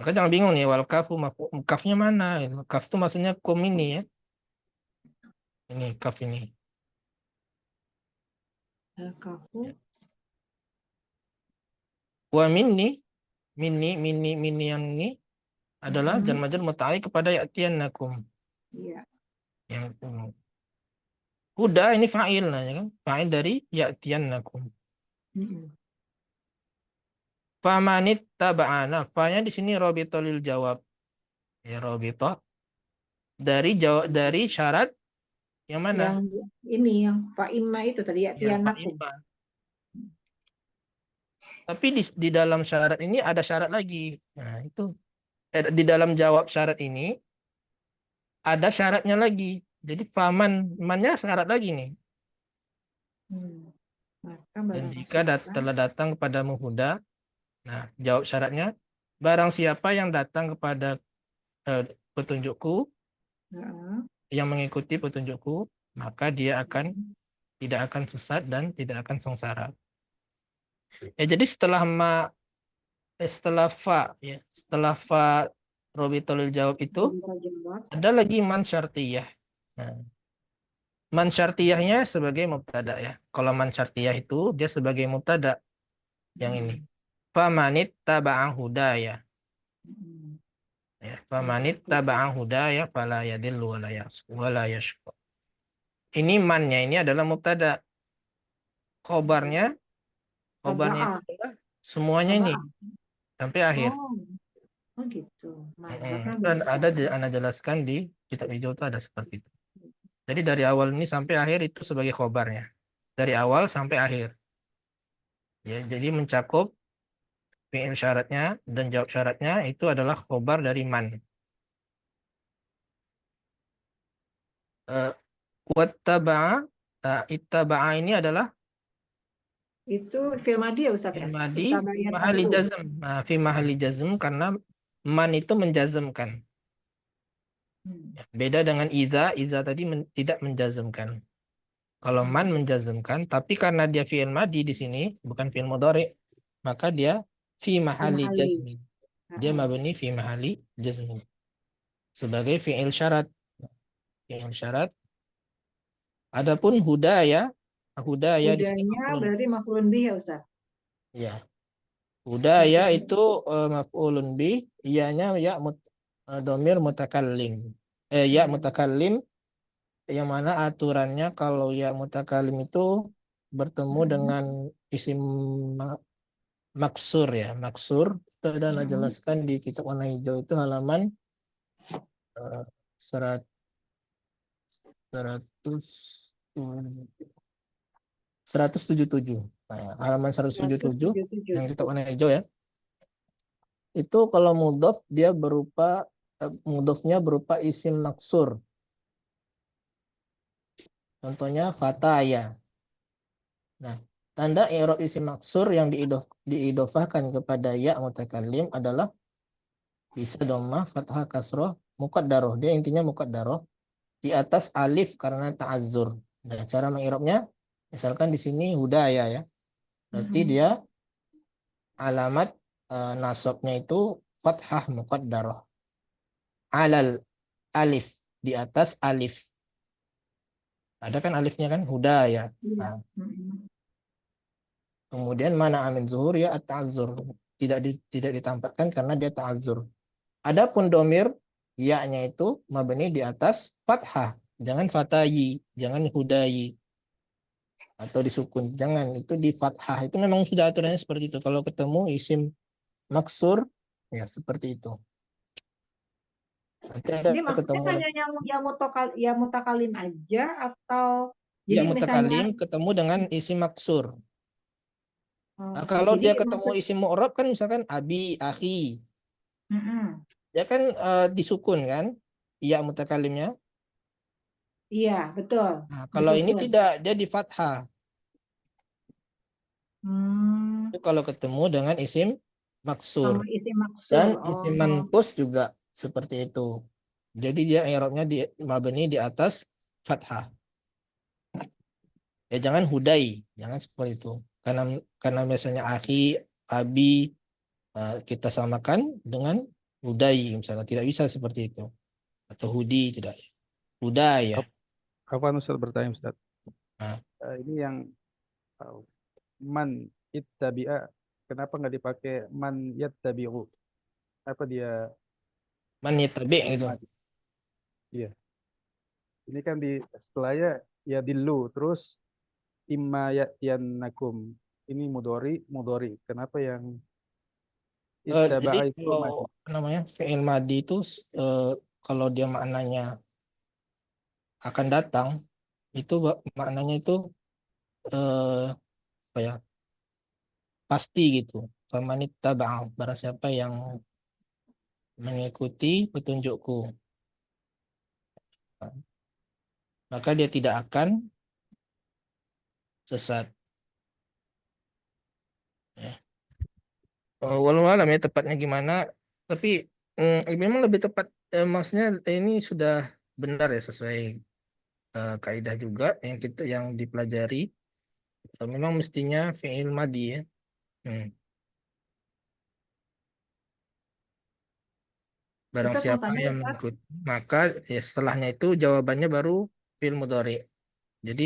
Maka jangan bingung nih, wal kafu kafnya mana? Kaf itu maksudnya kum ini ya. Ini kaf ini. Kafu Wa mini yang ini adalah jar majrur muta'alliq kepada ya'tiyannakum. Iya. Yang huda ini fa'il nah, ya kan? Fa'il dari ya'tiyannakum. Famanit taba'ana. Fa-nya di sini rabithah lil jawab. Ya rabithah dari syarat yang mana? Yang ini yang fa'imma itu tadi Ya ya'tiyanakum. fa'imma. Tapi di dalam syarat ini ada syarat lagi. Nah, itu di dalam jawab syarat ini ada syaratnya lagi. Jadi faman, mannya syarat lagi nih. Maka Dan barang jika siapa telah datang kepada huda, nah jawab syaratnya, barang siapa yang datang kepada petunjukku, yang mengikuti petunjukku, maka dia tidak akan sesat dan tidak akan sengsara. Ya, jadi setelah fa ya, setelah fa Robitolil jawab itu Kita jawab. ada lagi man syartiyah. Nah, man syartiyahnya sebagai mubtada ya. Kalau man syartiyah itu dia sebagai mubtada yang ini. Famanit taba'an hudaya. Hmm. Ya, famanit taba'an hudaya fala yadillu wala yashqa. Ini mannya ini adalah mubtada. Khobarnya khobarnya itu Taba'ah. adalah semuanya ini Taba'ah. sampai akhir. Oh gitu. Maka Dan ada Anda jelaskan di kitab hijau itu ada seperti itu. Jadi dari awal ini sampai akhir itu sebagai khobarnya. Dari awal sampai akhir. Ya, jadi mencakup fi'il syaratnya dan jawab syaratnya itu adalah khobar dari man. Wattaba'a, ittaba'a ini adalah itu fi'il madhi ya Ustaz ya. fi'il madhi Ittaba'a mahali tabu. jazm. Nah, fi mahali jazm karena man itu menjazmkan. Hmm. Beda dengan iza tadi tidak menjazmkan. Kalau man menjazmkan, tapi karena dia fi'il madhi di sini bukan fi'il mudhari, maka dia fi mahali Mahali. jazmin. Dia mabni fi mahali jazmin. Sebagai fi'il syarat. Fi'il syarat. Adapun hudaya di sini Hudanya maf'ulun. berarti maf'ulun bih ya Ustaz. Ya. Hudaya itu maf'ulun bih, iyanya ya domir mutakallim. Ya mutakallim yang mana aturannya kalau ya mutakallim itu bertemu dengan isim maksur ya. Maksur itu ada Anda jelaskan di kitab warna hijau itu halaman 177. Nah, halaman 177 yang kitab warna hijau ya. Itu kalau mudhof dia berupa mudhofnya berupa isim maksur. Contohnya fataya. Nah, tanda i'rab isim maksur yang diidofahkan kepada ya mutakallim adalah bisa dhammah, fathah, kasroh, muqaddaroh. Dia intinya muqaddaroh di atas alif karena ta'azzur. Nah, cara mengirabnya misalkan di sini hudaya ya. Berarti dia alamat nasabnya itu fathah muqaddaroh. Alal alif di atas alif. Ada kan alifnya kan hudaya. Nah, kemudian mana amin zuhur ya at-ta'azzur. Tidak ditampakkan karena dia ta'azzur. Adapun domir ya-nya itu mabni di atas fathah. Jangan fatayi, jangan hudayi. Atau disukun. Jangan, itu di fathah. Itu memang sudah aturannya seperti itu. Kalau ketemu isim maksur, ya seperti itu. Nanti ada Ini maksudnya ketemu hanya yang mutakalim aja atau ya jadi misalnya mutakalim ketemu dengan isim maksur. Nah, kalau jadi dia ketemu maksud isim mu'rab kan misalkan abi, akhi. Dia kan disukun kan? Iya mutakalimnya. iya betul Nah, kalau ini disukun. tidak, dia di fathah. Hmm, Itu kalau ketemu dengan isim maksur. sama isi maksur. Dan isim manqus juga seperti itu. Jadi dia i'rabnya di mabni di atas fathah. Ya jangan hudai, jangan seperti itu. Karena biasanya akhi, abi kita samakan dengan hudai misalnya tidak bisa seperti itu. Atau hudi tidak. Hudaya. Kapan Ustaz bertanya Ustaz? Nah. Ini yang man ittabi'a, kenapa nggak dipakai man yattabi'u? Apa dia Man yattabi' gitu. Iya. Ini kan di setelahnya ya dillu terus imma ya'tiyannakum. Ini mudhari. Kenapa yang Jadi ittaba'a itu kalau madi? namanya fi'il madi itu kalau dia maknanya akan datang itu maknanya itu apa ya pasti gitu. Famanit taba'al barang siapa yang mengikuti petunjukku maka dia tidak akan sesat. Ya. Walau alam ya tepatnya gimana tapi memang lebih tepat maksudnya ini sudah benar ya sesuai kaidah juga yang dipelajari. Memang mestinya fi'il madi ya. Barang Ustadz mau siapa tanya yang Ustadz. mengikuti, maka ya setelahnya itu jawabannya baru fi'il mudhari. Jadi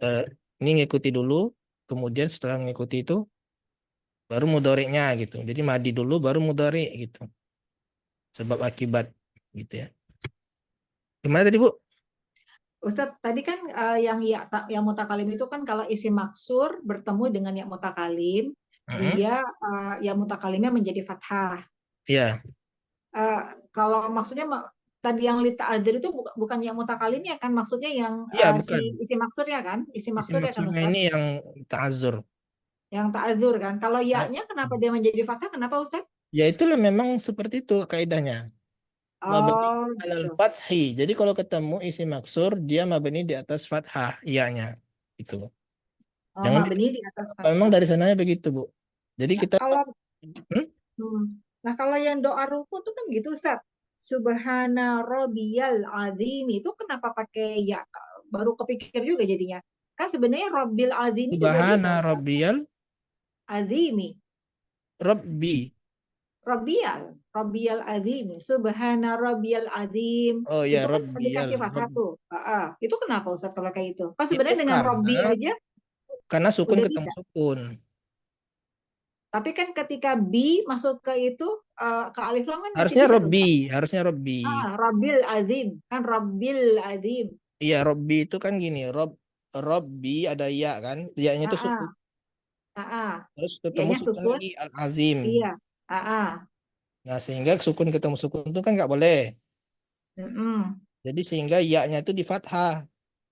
eh, ini ngikuti dulu, kemudian setelah mengikuti itu baru mudhari'nya gitu. Jadi madi dulu baru mudhari gitu. Sebab akibat gitu ya. Gimana tadi, Bu? Ustadz, tadi kan yang mutakalim itu kan kalau isim maksur bertemu dengan yang mutakalim, Heeh. dia yang mutakalimnya menjadi fathah. Iya, Eh, Kalau maksudnya tadi yang li ta'adzur itu bukan yang mutakalimnya kan, maksudnya yang iya si bukan. isim maksurnya kan, isim Isim maksurnya kan maksudnya Ustadz, ini yang ta'azzur. yang ta'adzur kan. Kalau Ya, ya-nya kenapa dia menjadi fathah? Kenapa Ustadz? ya itulah memang seperti itu kaidahnya. Mabni Oh alal gitu. fathi. Jadi kalau ketemu isim maksur, dia mabni di atas fathah, iyanya. Itu. Oh, Jangan mabni di atas memang fathah. dari sananya begitu, Bu. Jadi Nah, kita kalau hmm? Nah, kalau yang doa ruku tuh kan gitu, Ustaz. Subhana Rabbiyal Azim itu kenapa pakai ya? Baru kepikir juga jadinya. Kan sebenarnya Rabbil Azimi juga bisa, Subhana Ustaz. rabbiyal Azimi, rabbi. Rabbiyal Azimi. Subhana Rabbiyal Azim. Oh ya, Itu kan rabbiyal. dikasih fathah tuh. Itu kenapa Ustaz kalau kayak itu? Kan Itu sebenarnya dengan Robbi aja karena sukun udah ketemu bisa. sukun. Tapi kan ketika B masuk ke itu, ke alif lam kan masih Harusnya bisa tuh, robbi, Ustaz. harusnya robbi. Rabbil Azim. Kan Rabbil Azim. Iya, robbi itu kan gini, robbi ada ya kan, ya-nya itu Ah, sukun. ah. Terus ketemu Ianya sukun sukun. lagi al-azim. Iya. Ah. Nah, sehingga sukun ketemu sukun itu kan nggak boleh. Mm-mm. Jadi sehingga ya-nya itu di fathah.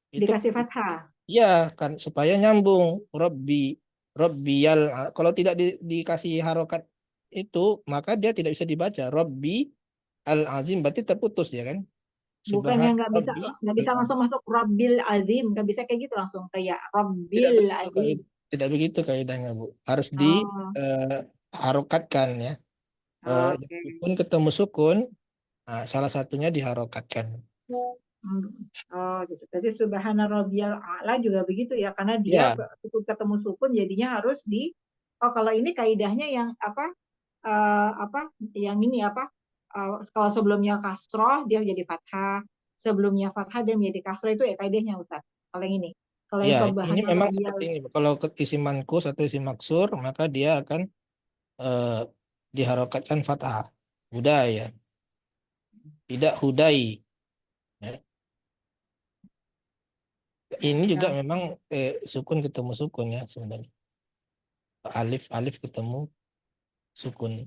Itu Dikasih fathah. ya kan supaya nyambung robbi, robbiyal. Kalau tidak dikasih harokat itu, maka dia tidak bisa dibaca. Robbi al-azim berarti terputus ya kan? Bukannya Subhan Rabbi nggak bisa al-azim. langsung masuk Rabbil Azim, nggak bisa kayak gitu langsung kayak Tidak Rabbil begitu Azim. tidak begitu kaidahnya, Bu. Harus di Oh, eh, harokatkan ya. Yang oke. sukun ketemu sukun, nah, salah satunya diharokatkan. Hmm. Oh, gitu. Jadi Subhana Rabbiyal A'la juga begitu ya, karena dia Ya, sukun ketemu sukun jadinya harus di. Oh, kalau ini kaidahnya yang apa? Apa? Yang ini apa? Kalau sebelumnya kasroh dia jadi fathah, sebelumnya fathah dia menjadi kasroh itu ya kaidahnya Ustaz. Kalau yang ini, kalau ya yang ini Subhana memang Rabbiyal. seperti ini. Kalau isim mankus atau isim maksur, maka dia akan eh, diharokatkan fathah. Hudai ya, tidak hudai. Ya. Ini juga Ya. memang sukun ketemu sukun ya sebenarnya. Alif alif ketemu sukun.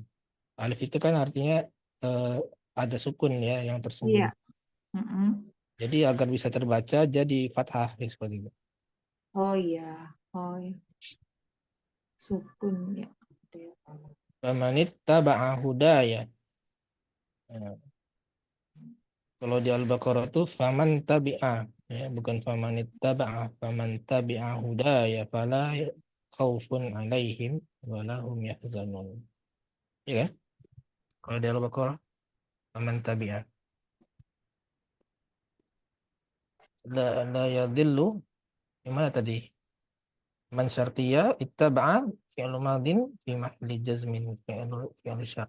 Alif itu kan artinya eh, ada sukun ya yang Iya. tersembunyi. Mm-mm. Jadi agar bisa terbaca jadi fathah ya, seperti itu. Oh iya. Oh iya. Sukun ya. Famanit taba'a hudaya. Nah, kalau di Al-Baqarah itu faman tabi'a ya, bukan famanit taba'a, faman tabi'a hudaya fala khaufun alaihim wala hum yahzanun. Ya kan? Kalau di Al-Baqarah faman tabi'a la yadillu gimana tadi? Man syartiyah ittaba'a fi'lu madin fi mahli jazmin fi'lu syart.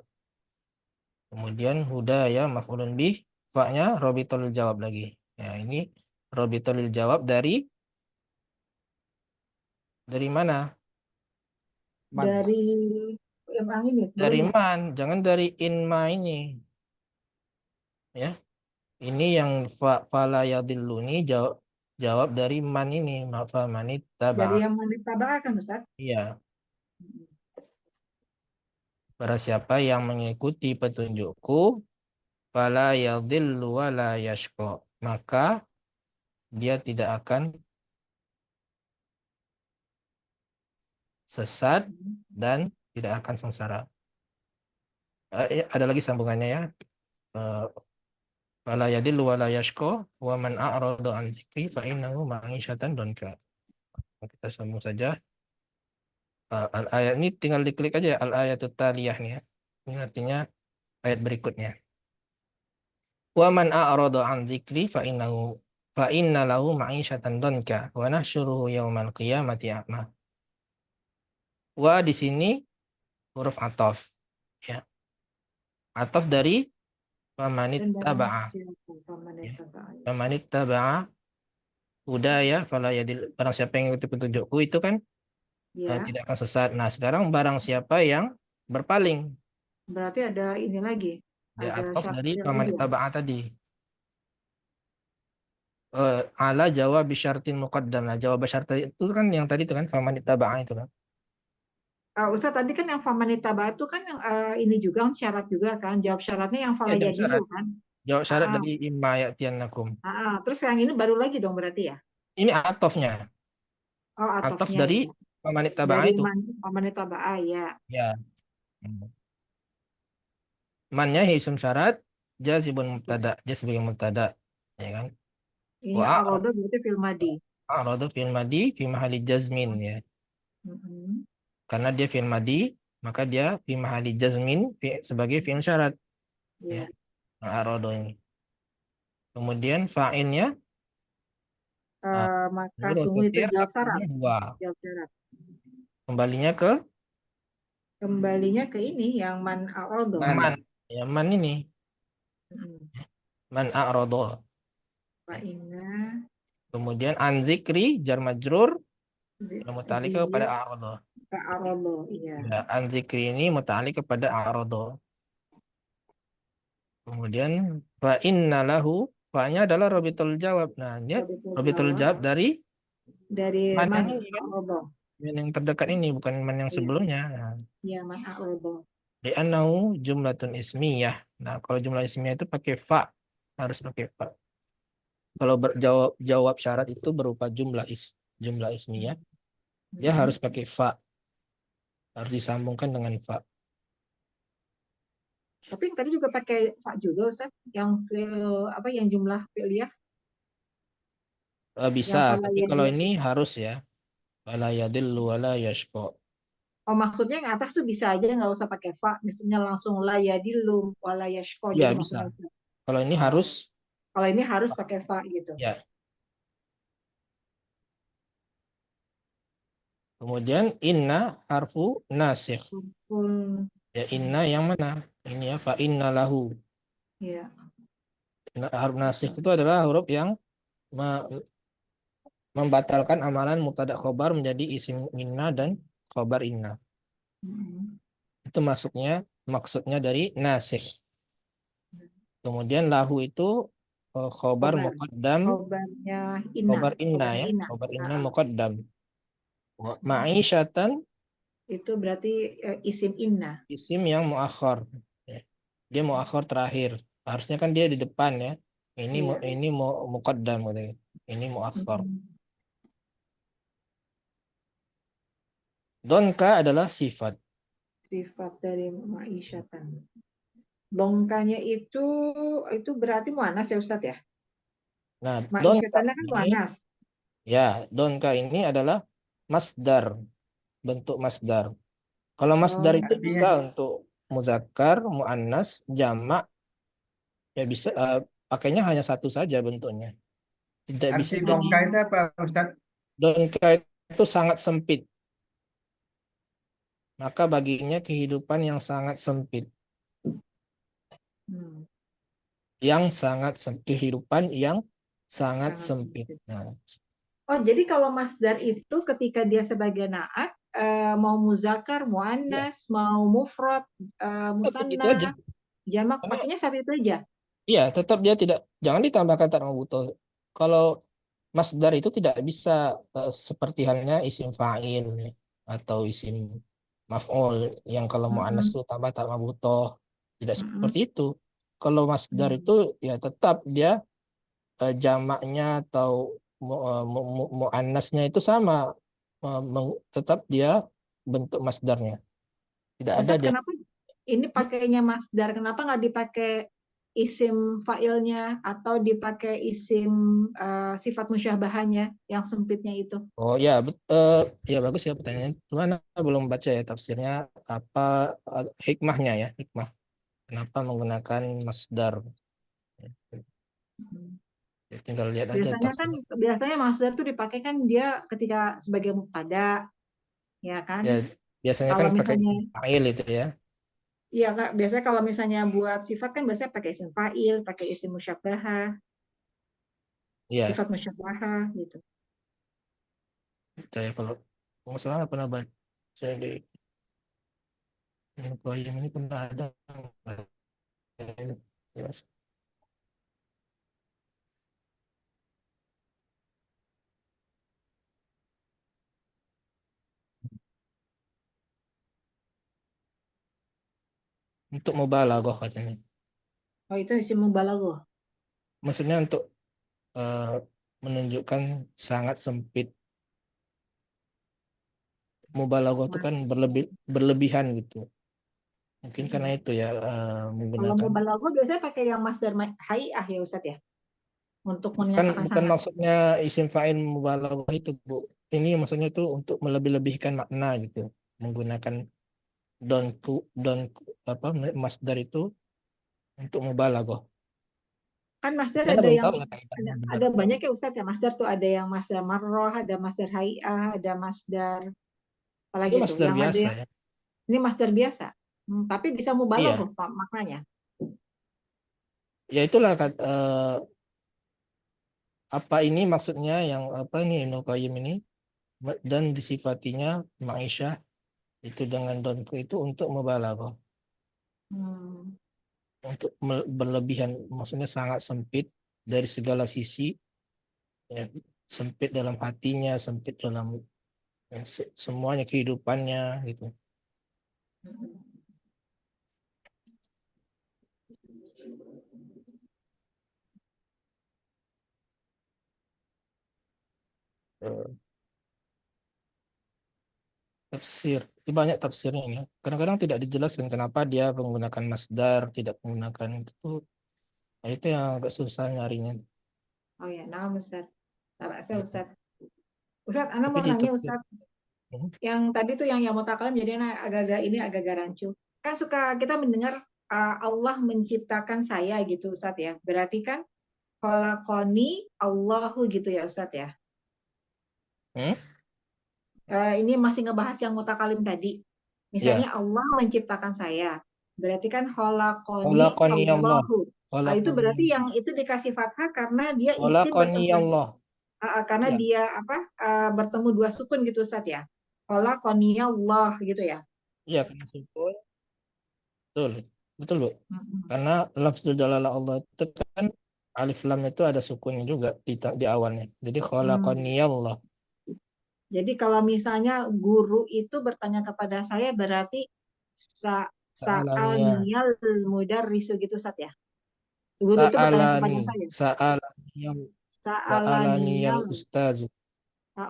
Kemudian hudaya maf'ulun bih, fa-nya robitul jawab lagi. Ya, ini robitul jawab dari mana? Man. Dari yang ini Dari doi-nya. man, jangan dari inma ini. Ya, ini yang fala yadillu ini jawab dari man ini, fa manit Dari taba'a. yang manitabah kan Ustaz? Iya, para siapa yang mengikuti petunjukku, fala yadillu wala yashqa. Maka dia tidak akan sesat dan tidak akan sengsara. Ada lagi sambungannya ya. Eh, Fala yadillu wala yashqa wa man a'rada an dzikri fa innahu ma'isyatan donka. Kita sambung saja. Ayat ini tinggal diklik aja al ayatut taliyah nih ya. Ini artinya ayat berikutnya. Wa man a'rada an dzikri fa inna lahu ma'isyatan donka wa nahsyuruhu yaumal qiyamati a'ma. Wa di sini huruf ataf ya. Ataf dari Famanit Dan barang taba'a. siapa famanittaba'a. Famanit taba'a hudaya fala yadil. Barang siapa yang mengikuti petunjukku itu kan Ya, tidak akan sesat. Nah, sekarang barang siapa yang berpaling, berarti ada ini lagi. dia Ada atof dari syaratnya lagi famanit ya. taba'a tadi. Ala jawab bisyartin muqaddam. Nah, jawab syarat itu kan yang tadi itu kan famanit taba'a itu kan. Ustaz tadi kan yang famanittaba'a itu kan yang ini juga kan syarat juga kan. Jawab syaratnya yang Ya, jawab syarat. falayadilu kan. Jawab syarat Ah, dari imma ya'tiyannakum. terus yang ini baru lagi dong berarti ya. Ini atofnya. Oh, Atof atofnya dari ya. famanit taba'a Dari itu. famanittaba'a ya. Ya. Mannya isim syarat, jazibun mubtada. Dia sebagai mubtada. Ya kan? Ini Wa arodo berarti fil madi. a'radu fil madi fi mahali jazmin ya. Mm-mm. Karena dia fi'il madi, maka dia fi mahali jazmin sebagai fi'il syarat ya. Ya. A'radu ini. Kemudian fa'ilnya Maka Nurul sungguh itu Fatir jawab syarat. akhirnya huwa. Jawab syarat. Kembalinya ke Kembalinya ke ini yang man arodo. man. Ya, man ini. Man a'radu. Fa inna Kemudian an zikri jar majrur yang muta'alliq kepada dia a'radu. ke arodo. Iya. Ya, an zikri ini muta'alliq kepada a'radu. Kemudian fa inna lahu, fa-nya adalah robitul jawab. Nah, dia Robitul robitul jawab jawab dari dari man man ini kan. arodo. Man yang terdekat ini bukan man yang Iya. sebelumnya. Nah, Iya, man arodo. li'annahu jumlatun ismiyah. Nah, kalau jumlah ismiyah itu pakai fa, harus pakai fa. Kalau jawab syarat itu berupa jumlah ismiyah, dia harus pakai fa. Harus disambungkan dengan fa. Tapi yang tadi juga pakai fa juga Ustaz, yang yang jumlah fi'liyah yang Bisa, fala tapi kalau yadillu. ini harus ya. Wala yadillu wala yashqa. Oh, maksudnya yang atas tuh bisa aja nggak usah pakai fa, misalnya langsung la yadillu wala yashqa Ya, gitu bisa. maksudnya Ustaz. Kalau ini harus Kalau ini harus pakai fa gitu. ya. Kemudian inna harfu nasikh. Pun Ya, inna yang mana? Ini ya, fa inna lahu. ya. Huruf nasikh itu adalah huruf yang membatalkan amalan mubtada khobar menjadi isim inna dan khobar inna. Itu maksudnya dari nasikh. Kemudian lahu itu khobar muqaddam, Khobarnya inna. khobar inna ya, khobar inna muqaddam. Ma'isyatan Itu berarti isim inna. isim yang muakhar. Dia muakhar terakhir. Harusnya kan dia di depan ya. Ini muqaddam katanya. Ini muakhar. Donka adalah sifat. Sifat dari ma'isyatan. Dongkanya itu berarti muannas ya Ustadz ya? Nah, Ma'isyatannya kan muannas. ya, donka ini adalah masdar, bentuk masdar. Kalau masdar itu bisa untuk muzakkar, muannas, jamak, ya bisa pakainya hanya satu saja bentuknya. Tidak bisa Arti jadi. dongka itu apa, Ustaz? Donka itu sangat sempit. Maka baginya kehidupan yang sangat sempit. Kehidupan yang sangat sempit. Nah. Oh, jadi kalau masdar itu ketika dia sebagai naat, mau muzakkar, muannas, mau mufrad, musanna, jamak, pakainya satu itu aja. Iya, tetap dia jangan ditambah kata marbutoh. Kalau masdar itu tidak bisa seperti halnya isim fa'il atau isim maf'ul yang kalau muannas itu tambah tak marbutoh. Tidak seperti itu. Kalau masdar itu ya tetap dia jamaknya atau muannasnya itu sama, tetap dia bentuk masdarnya. Tidak ada dia. Kenapa ini pakainya masdar? Kenapa nggak dipakai isim fa'ilnya atau dipakai isim sifat musyabahanya yang sempitnya itu? Oh ya, ya bagus ya pertanyaannya. Cuman belum baca ya tafsirnya apa hikmahnya ya, hikmah. Kenapa menggunakan masdar? Ya, tinggal lihat aja tafsirnya. Biasanya masdar itu dipakai kan dia ketika sebagai mubtada, ya kan? Ya, biasanya Kalau kan pakai misalnya isim fa'il itu ya. Iya Kak, biasanya kalau misalnya buat sifat kan biasanya pakai isim fa'il, pakai isim musyabbahah, Iya, sifat musyabbahah gitu. saya kalau masalah pernah baca di Qayyim ini pernah ada. Jelas. Untuk mubalaghah katanya. Oh itu isim mubalaghah. Maksudnya untuk eh, menunjukkan sangat sempit. Mubalaghah itu kan berlebihan gitu. Mungkin karena itu ya Kalau menggunakan. mubalaghah biasanya pakai yang masdar hai'ah ya Ustadz ya, untuk Bukan menyatakan bukan sangat. maksudnya isim fa'il mubalaghah itu, Bu. Ini maksudnya itu untuk melebih-lebihkan makna gitu. Menggunakan apa masdar itu untuk mubalaghah. Kan masdar Saya ada belum yang tahu ya kaidahnya benar ada atau banyak enggak. ya Ustadz ya, masdar tuh ada yang masdar marroh, ada masdar hai'ah, ada masdar Itu apalagi tuh, masdar yang ada biasa yang ya. ini masdar biasa. Tapi bisa Iya, mubalaghah maknanya. ya itulah apa ini maksudnya yang apa ini Ibnu Qayyim ini dan disifatinya ma'isyah itu dengan donku itu untuk mubalaghah, Hmm. untuk berlebihan, maksudnya sangat sempit dari segala sisi, ya, sempit dalam hatinya, sempit dalam semuanya kehidupannya gitu. Eh, Tafsir, ini banyak tafsirnya ya. Kadang-kadang tidak dijelaskan kenapa dia menggunakan masdar, tidak menggunakan itu. Nah, itu yang agak susah nyarinya. Oh ya, nah Ustadz. Saya Gitu. Ustadz. Ustadz, Ana Tapi mau di nanya tafsir, Ustadz. hmm, Yang tadi tuh yang mutakalim jadi agak-agak rancu. Kan suka kita mendengar Allah menciptakan saya gitu Ustadz ya. Berarti kan khalaqani Allahu gitu ya Ustadz ya. hmm? Ini masih ngebahas yang mutakalim tadi. Ya, Misalnya Allah menciptakan saya. Berarti kan khalaqani khalaqani Allah, Allahu. Itu khalaqani, berarti yang itu dikasih fathah karena dia isim khalaqani bertemu Allah. karena Ya, dia apa bertemu dua sukun gitu Ustadz ya. Khalaqani Allah gitu ya. ya karena sukun, betul, betul Bu. Mm-mm. Karena lafzul jalalah Allah itu kan alif lam itu ada sukunnya juga di awalnya. Jadi khalaqani Hmm. Allah. Jadi kalau misalnya guru itu bertanya kepada saya berarti Sa'alani ya. sa'alniyal mudarrisu gitu Ustadz ya. Guru itu bertanya Sa'alani, kepada saya. sa'alani, sa'alani al Sa'alaniyal ustazu.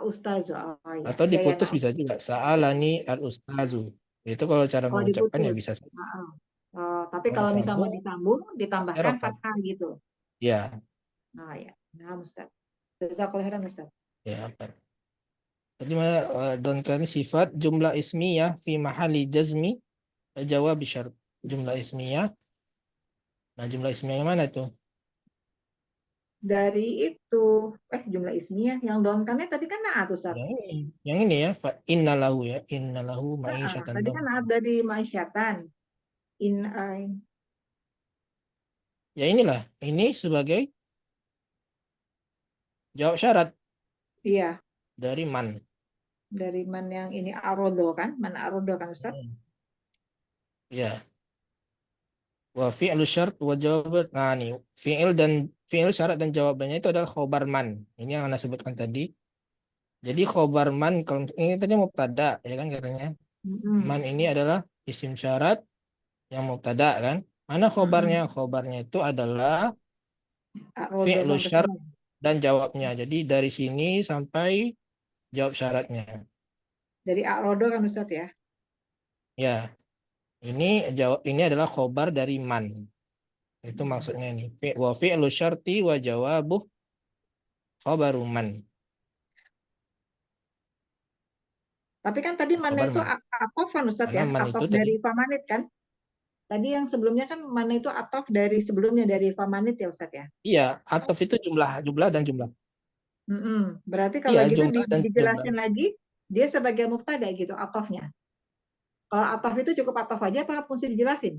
ustazu. Oh ya, Atau ya ya diputus nah. bisa juga. Sa'alani al ustazu. Itu kalau cara Oh mengucapkan ya diputus. bisa saja. Heeh. Oh, tapi Kalau kalau misal mau disambung, disambung pasti ditambahkan rapat. fathah gitu. Ya, Oh ya. Nah, Ustaz. Jazakallahu khairan Ustaz. ya rapat. Tadi don kali sifat jumlah ismiyah fi mahali jazmi jawab syarat. Jumlah ismiyah. Nah, jumlah ismiyah yang mana tuh? Dari itu jumlah ismiyah yang downkannya tadi kan naat Ustaz. Yang ini ya, fa innalahu ya, innalahu ma'isyatan Tadi kan naat dongka. dari ma'isyatan. In Ya inilah, ini sebagai jawab syarat iya, dari man. dari man yang ini arodo kan? Man arodo kan Ustaz? Hmm. Ya, wa fi'lu syarat wa jawab. Nah, nih, fi'il syarat dan jawabannya itu adalah khobar man. Ini yang Anda sebutkan tadi. Jadi khobar man kalau ini tadi mubtada ya kan katanya. Mm-mm. Man ini adalah isim syarat yang mubtada kan. Mana khobarnya? Mm-mm. Khobarnya itu adalah Arodo fi'lu sampai syarat sana. dan jawabnya. Jadi dari sini sampai jawab syaratnya. Dari arodo kan Ustaz ya? Ya, ini adalah khobar dari man. Itu Mm. maksudnya ini. Wa fi'lu syarti wa jawabuh khobaru man. Tapi kan tadi mana Khobar itu man. atofan Ustaz Karena ya? man itu Atof tadi, dari famanit kan? Tadi yang sebelumnya kan mana itu atof dari sebelumnya dari famanit ya Ustaz ya? iya, atof itu jumlah, jumlah dan jumlah. Mm-mm. Berarti Iya, kalau gitu jumlah dan jumlah. dijelasin lagi dia sebagai mubtada gitu atofnya. Kalau atof itu cukup atof aja apa mesti dijelasin?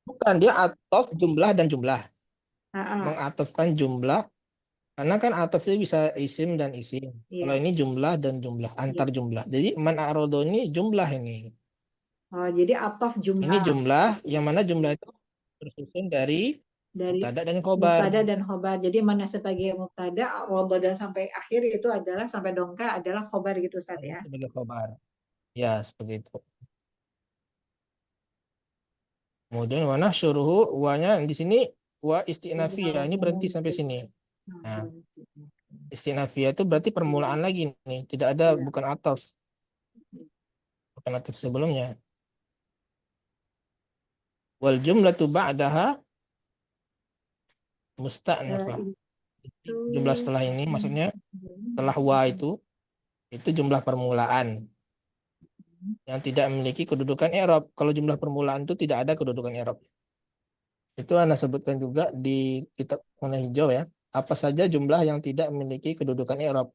Bukan, dia atof jumlah dan jumlah. Ah, Mengatofkan jumlah, karena kan atof itu bisa isim dan isim. Kalau iya. ini jumlah dan jumlah, antar jumlah. Jadi man a'rodo ini jumlah ini. Oh, jadi atof Ini jumlah jumlah, yang mana jumlah itu tersusun dari dari mubtada dan khobar. mubtada dan khobar. Jadi mana sebagai mubtada, roboda sampai akhir itu adalah sampai dongka adalah khobar gitu Ustaz Ini ya. sebagai khobar. Ya, seperti itu. Kemudian mana syuruhu, wanya di sini wa istinafiyah. Ini berhenti sampai sini. Nah, istinafiyah itu berarti permulaan lagi nih. Tidak ada, Iya. bukan atof. Bukan atof sebelumnya. Wal jumlatu ba'daha musta'nafah. Jumlah setelah ini maksudnya setelah wa itu jumlah permulaan yang tidak memiliki kedudukan i'rab. Kalau jumlah permulaan itu tidak ada kedudukan i'rab. Itu Anda sebutkan juga di kitab warna hijau ya. Apa saja jumlah yang tidak memiliki kedudukan i'rab.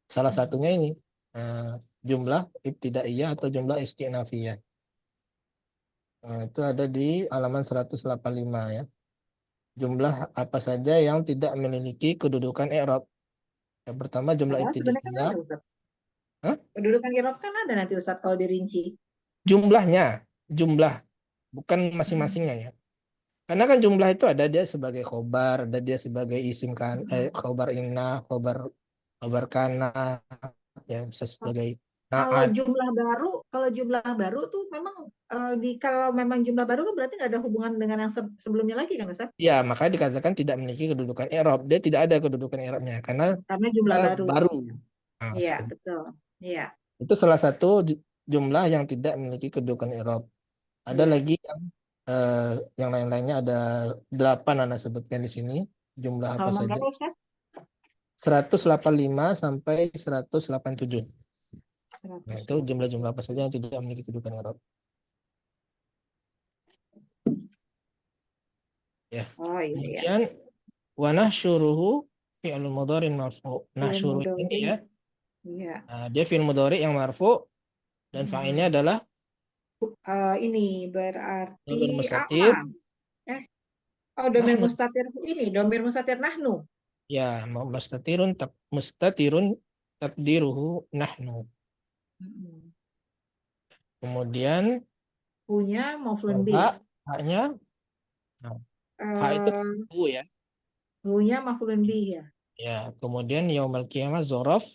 Salah satunya ini jumlah ibtidaiyah atau jumlah istinafiyah. Itu ada di halaman 185 ya. Jumlah apa saja yang tidak memiliki kedudukan i'rab. Yang pertama jumlah Padahal sebenarnya kan ibtidaiyah. ada Ustaz. Hah? Kedudukan i'rab kan ada nanti Ustaz kalau dirinci. Jumlahnya, jumlah, bukan Hmm. masing-masingnya ya. Karena kan jumlah itu ada dia sebagai khobar, ada dia sebagai isim kan, khobar inna, khobar kana, ya bisa sebagai Kalau naat. jumlah baru tuh memang kalau memang jumlah baru kan berarti nggak ada hubungan dengan yang sebelumnya lagi kan Ustaz? Ya, makanya dikatakan tidak memiliki kedudukan i'rab. Dia tidak ada kedudukan i'rabnya karena Karena jumlah baru. baru. Nah, Iya, betul. Iya. itu salah satu jumlah yang tidak memiliki kedudukan i'rab. Ada Iya. lagi yang lain-lainnya ada 8 Anda sebutkan di sini. Jumlah apa Halaman saja? berapa Ustaz? 185 sampai 187. Nah, itu 100. jumlah-jumlah apa saja yang tidak memiliki kedudukan i'rab. Ya. Oh iya, iya. Kemudian wa nahsyuruhu fi'lul mudhari' marfu'. Nahsyuru ini mudhari'. ya. Iya. Nah, dia fi'il mudhari' yang marfu' dan fa'ilnya adalah Ini berarti dhamir mustatir. domir Nahnu. mustatir ini, domir mustatir nahnu. Ya, mustatirun takdiruhu nahnu. Kemudian Punya maufulun bih. haknya hak itu hu ya. Punya maufulun bih ya. Ya, kemudian yaumal qiyamah zorof.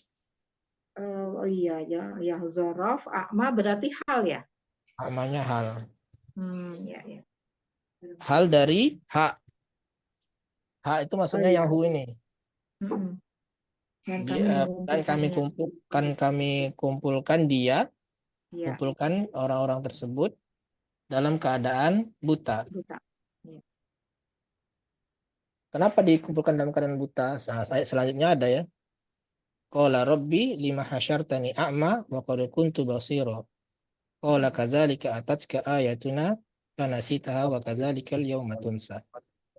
Oh iya ya zorof akma berarti hal ya. Akmanya hal. Ya ya. Hal dari hak. Hak itu maksudnya yang hu ini. Dan kami kumpulkan dia, ya. kumpulkan orang-orang tersebut dalam keadaan buta. Ya. Kenapa dikumpulkan dalam keadaan buta? Nah, ayat selanjutnya ada ya. Qala rabbi lima hasyartani a'ma wa qad kuntu basira. Qala kadzalika atatka ayatuna fanasitaha wa kadzalikal yauma tunsa.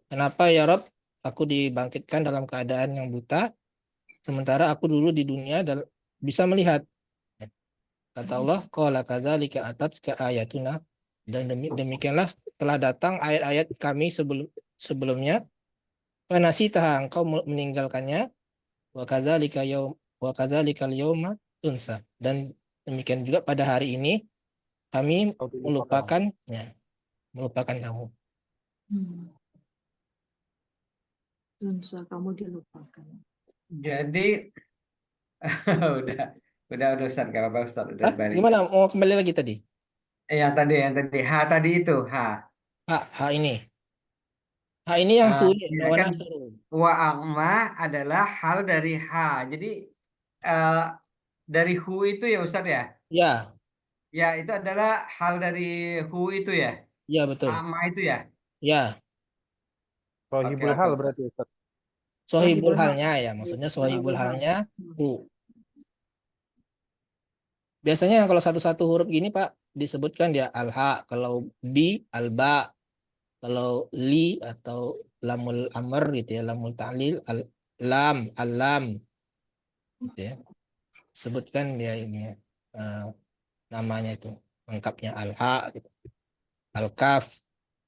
Kenapa ya Rabb aku dibangkitkan dalam keadaan yang buta sementara aku dulu di dunia bisa melihat. Kata Allah, qala kadzalika atatka ayatuna, dan demikianlah telah datang ayat-ayat kami sebelumnya. Fanasitaha, engkau meninggalkannya. Wa kadzalikal yauma tunsa, dan demikian juga pada hari ini kami melupakan kamu. Tunsa, kamu dilupakan. Jadi udah Ustaz, gak apa-apa Ustaz, udah balik. Gimana, mau kembali lagi tadi? Yang tadi H tadi itu H. H ini yang hu ini, Ya kan, wa akma adalah hal dari H. Jadi dari hu itu ya Ustaz ya? Ya. Ya, itu adalah hal dari hu itu ya? Ya, betul. Akma itu ya? Ya. Sohibul hal berarti Ustaz. Sohibul halnya ya, maksudnya sohibul halnya hu. Biasanya kalau satu-satu huruf gini Pak disebutkan dia al-ha, kalau bi al-ba, kalau li atau lamul amr gitu ya, lamul ta'lil al-lam, al-lam gitu ya. Sebutkan dia ini ya, namanya itu. lengkapnya al-ha gitu. Al-kaf.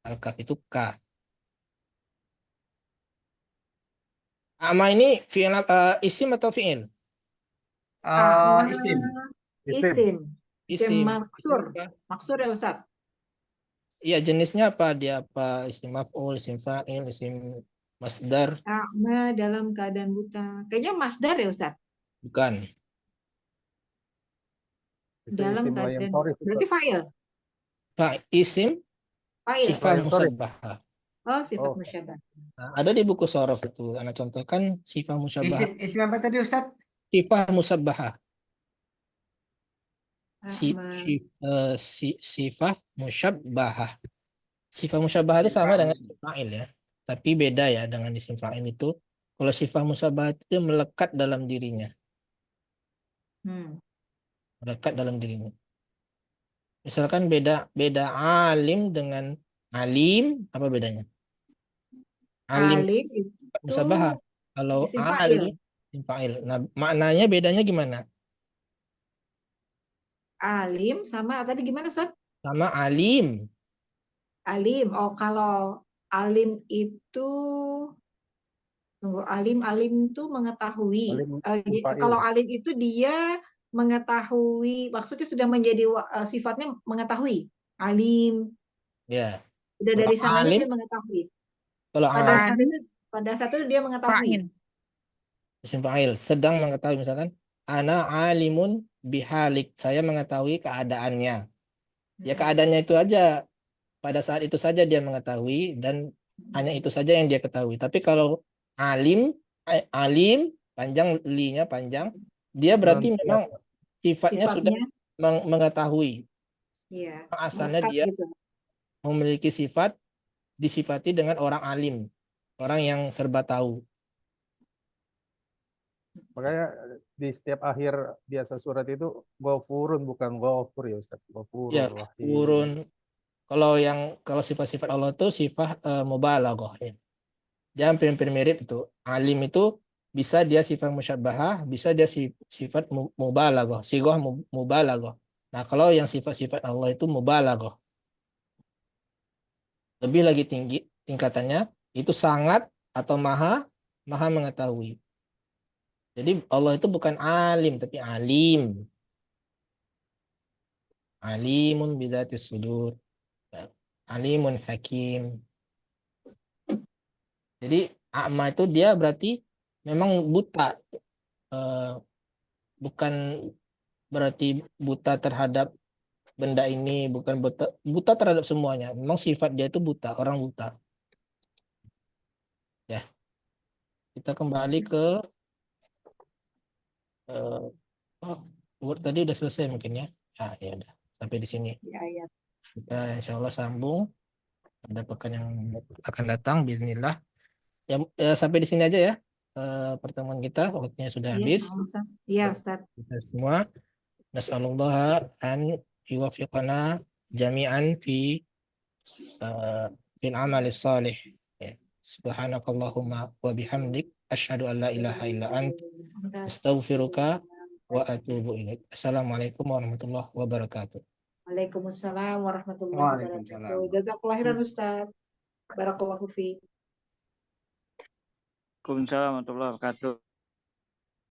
Al-kaf itu ka. A'ma ini fi'il isim atau fi'il? Isim. Isim. Isim Isim. maksur. Isim apa? Maksur ya Ustaz? Iya, jenisnya apa? Dia apa? Isim maf'ul, isim fa'il, isim masdar? A'ma dalam keadaan buta. Kayaknya masdar ya Ustaz? Bukan. Itu Dalam isim layam keadaan. sorif. Berarti fa'il. Isim Fa'il. sifah Layam sorif. musabbahah. Oh, sifat Oh, musyabah. Nah, ada di buku sorof itu. Anak contohkan sifah musabbahah. Isim apa tadi Ustadz? Sifah musabbahah. A'ma. Sifah musyabbahah. Sifah musyabbahah itu sama dengan isim fa'il ya. Tapi beda ya dengan isim fa'il itu. Kalau sifah musyabbahah itu dia melekat dalam dirinya. Hmm. Melekat dalam dirinya. Misalkan beda alim dengan alim, apa bedanya? Alim Alim itu musyabbahah. Kalau isim alim fa'il. isim fa'il. Nah, maknanya bedanya gimana? Alim sama tadi gimana Ustaz? Sama alim. Alim. Oh, kalau alim itu tunggu, alim itu mengetahui. alim isim fa'il. Kalau alim itu dia mengetahui, maksudnya sudah menjadi sifatnya mengetahui. Alim. Ya. Udah Kalau dari sananya alim, dia mengetahui. kalau Pada saat itu dia mengetahui. isim fa'il sedang mengetahui misalkan ana alimun bihalik, saya mengetahui keadaannya. Ya keadaannya itu aja, pada saat itu saja dia mengetahui dan hanya itu saja yang dia ketahui. Tapi kalau alim panjang, linya panjang, dia berarti memang sifatnya sudah Sifatnya, mengetahui. ya, Asalnya melekat dia gitu. memiliki sifat disifati dengan orang alim, orang yang serba tahu. Makanya di setiap akhir biasa surat itu ghafurun bukan ghafur ya Ustaz. Ghafurur Ya, rahim. turun. Kalau sifat-sifat Allah itu sifat mubalaghah ya. Dia hampir mirip itu. Alim itu bisa dia sifat musyabbahah, bisa dia sifat mubalaghah, sighah mubalaghah. Nah, kalau yang sifat-sifat Allah itu mubalaghah. Lebih lagi tinggi tingkatannya, itu sangat atau maha mengetahui. Jadi Allah itu bukan alim tapi alim. Alimun bidzatis sudur. Alimun hakim. Jadi a'ma itu dia berarti memang buta. Bukan berarti buta terhadap benda ini, bukan buta terhadap semuanya. Memang sifat dia itu buta, orang buta. Ya, kita kembali ke tadi udah selesai mungkin ya. Ya udah sampai di sini. Di ayat. Kita insya Allah sambung pada pekan yang akan datang. Bismillah. Ya, sampai di sini aja ya. Pertemuan kita waktunya sudah Iya, habis. iya Ustaz. Kita semua nas'alullah an yuwaffiqana jami'an fil amali salih. Ya. Subhanakallahumma wa bihamdik asyhadu an la ilaha illa ant astaghfiruka wa atubu ilaik. Assalamualaikum warahmatullahi wabarakatuh. Waalaikumsalam warahmatullahi Waalaikumsalam. wabarakatuh. Jazakallahu khairan Ustaz. Barakallahu fiik. Waalaikumsalam warahmatullahi wabarakatuh.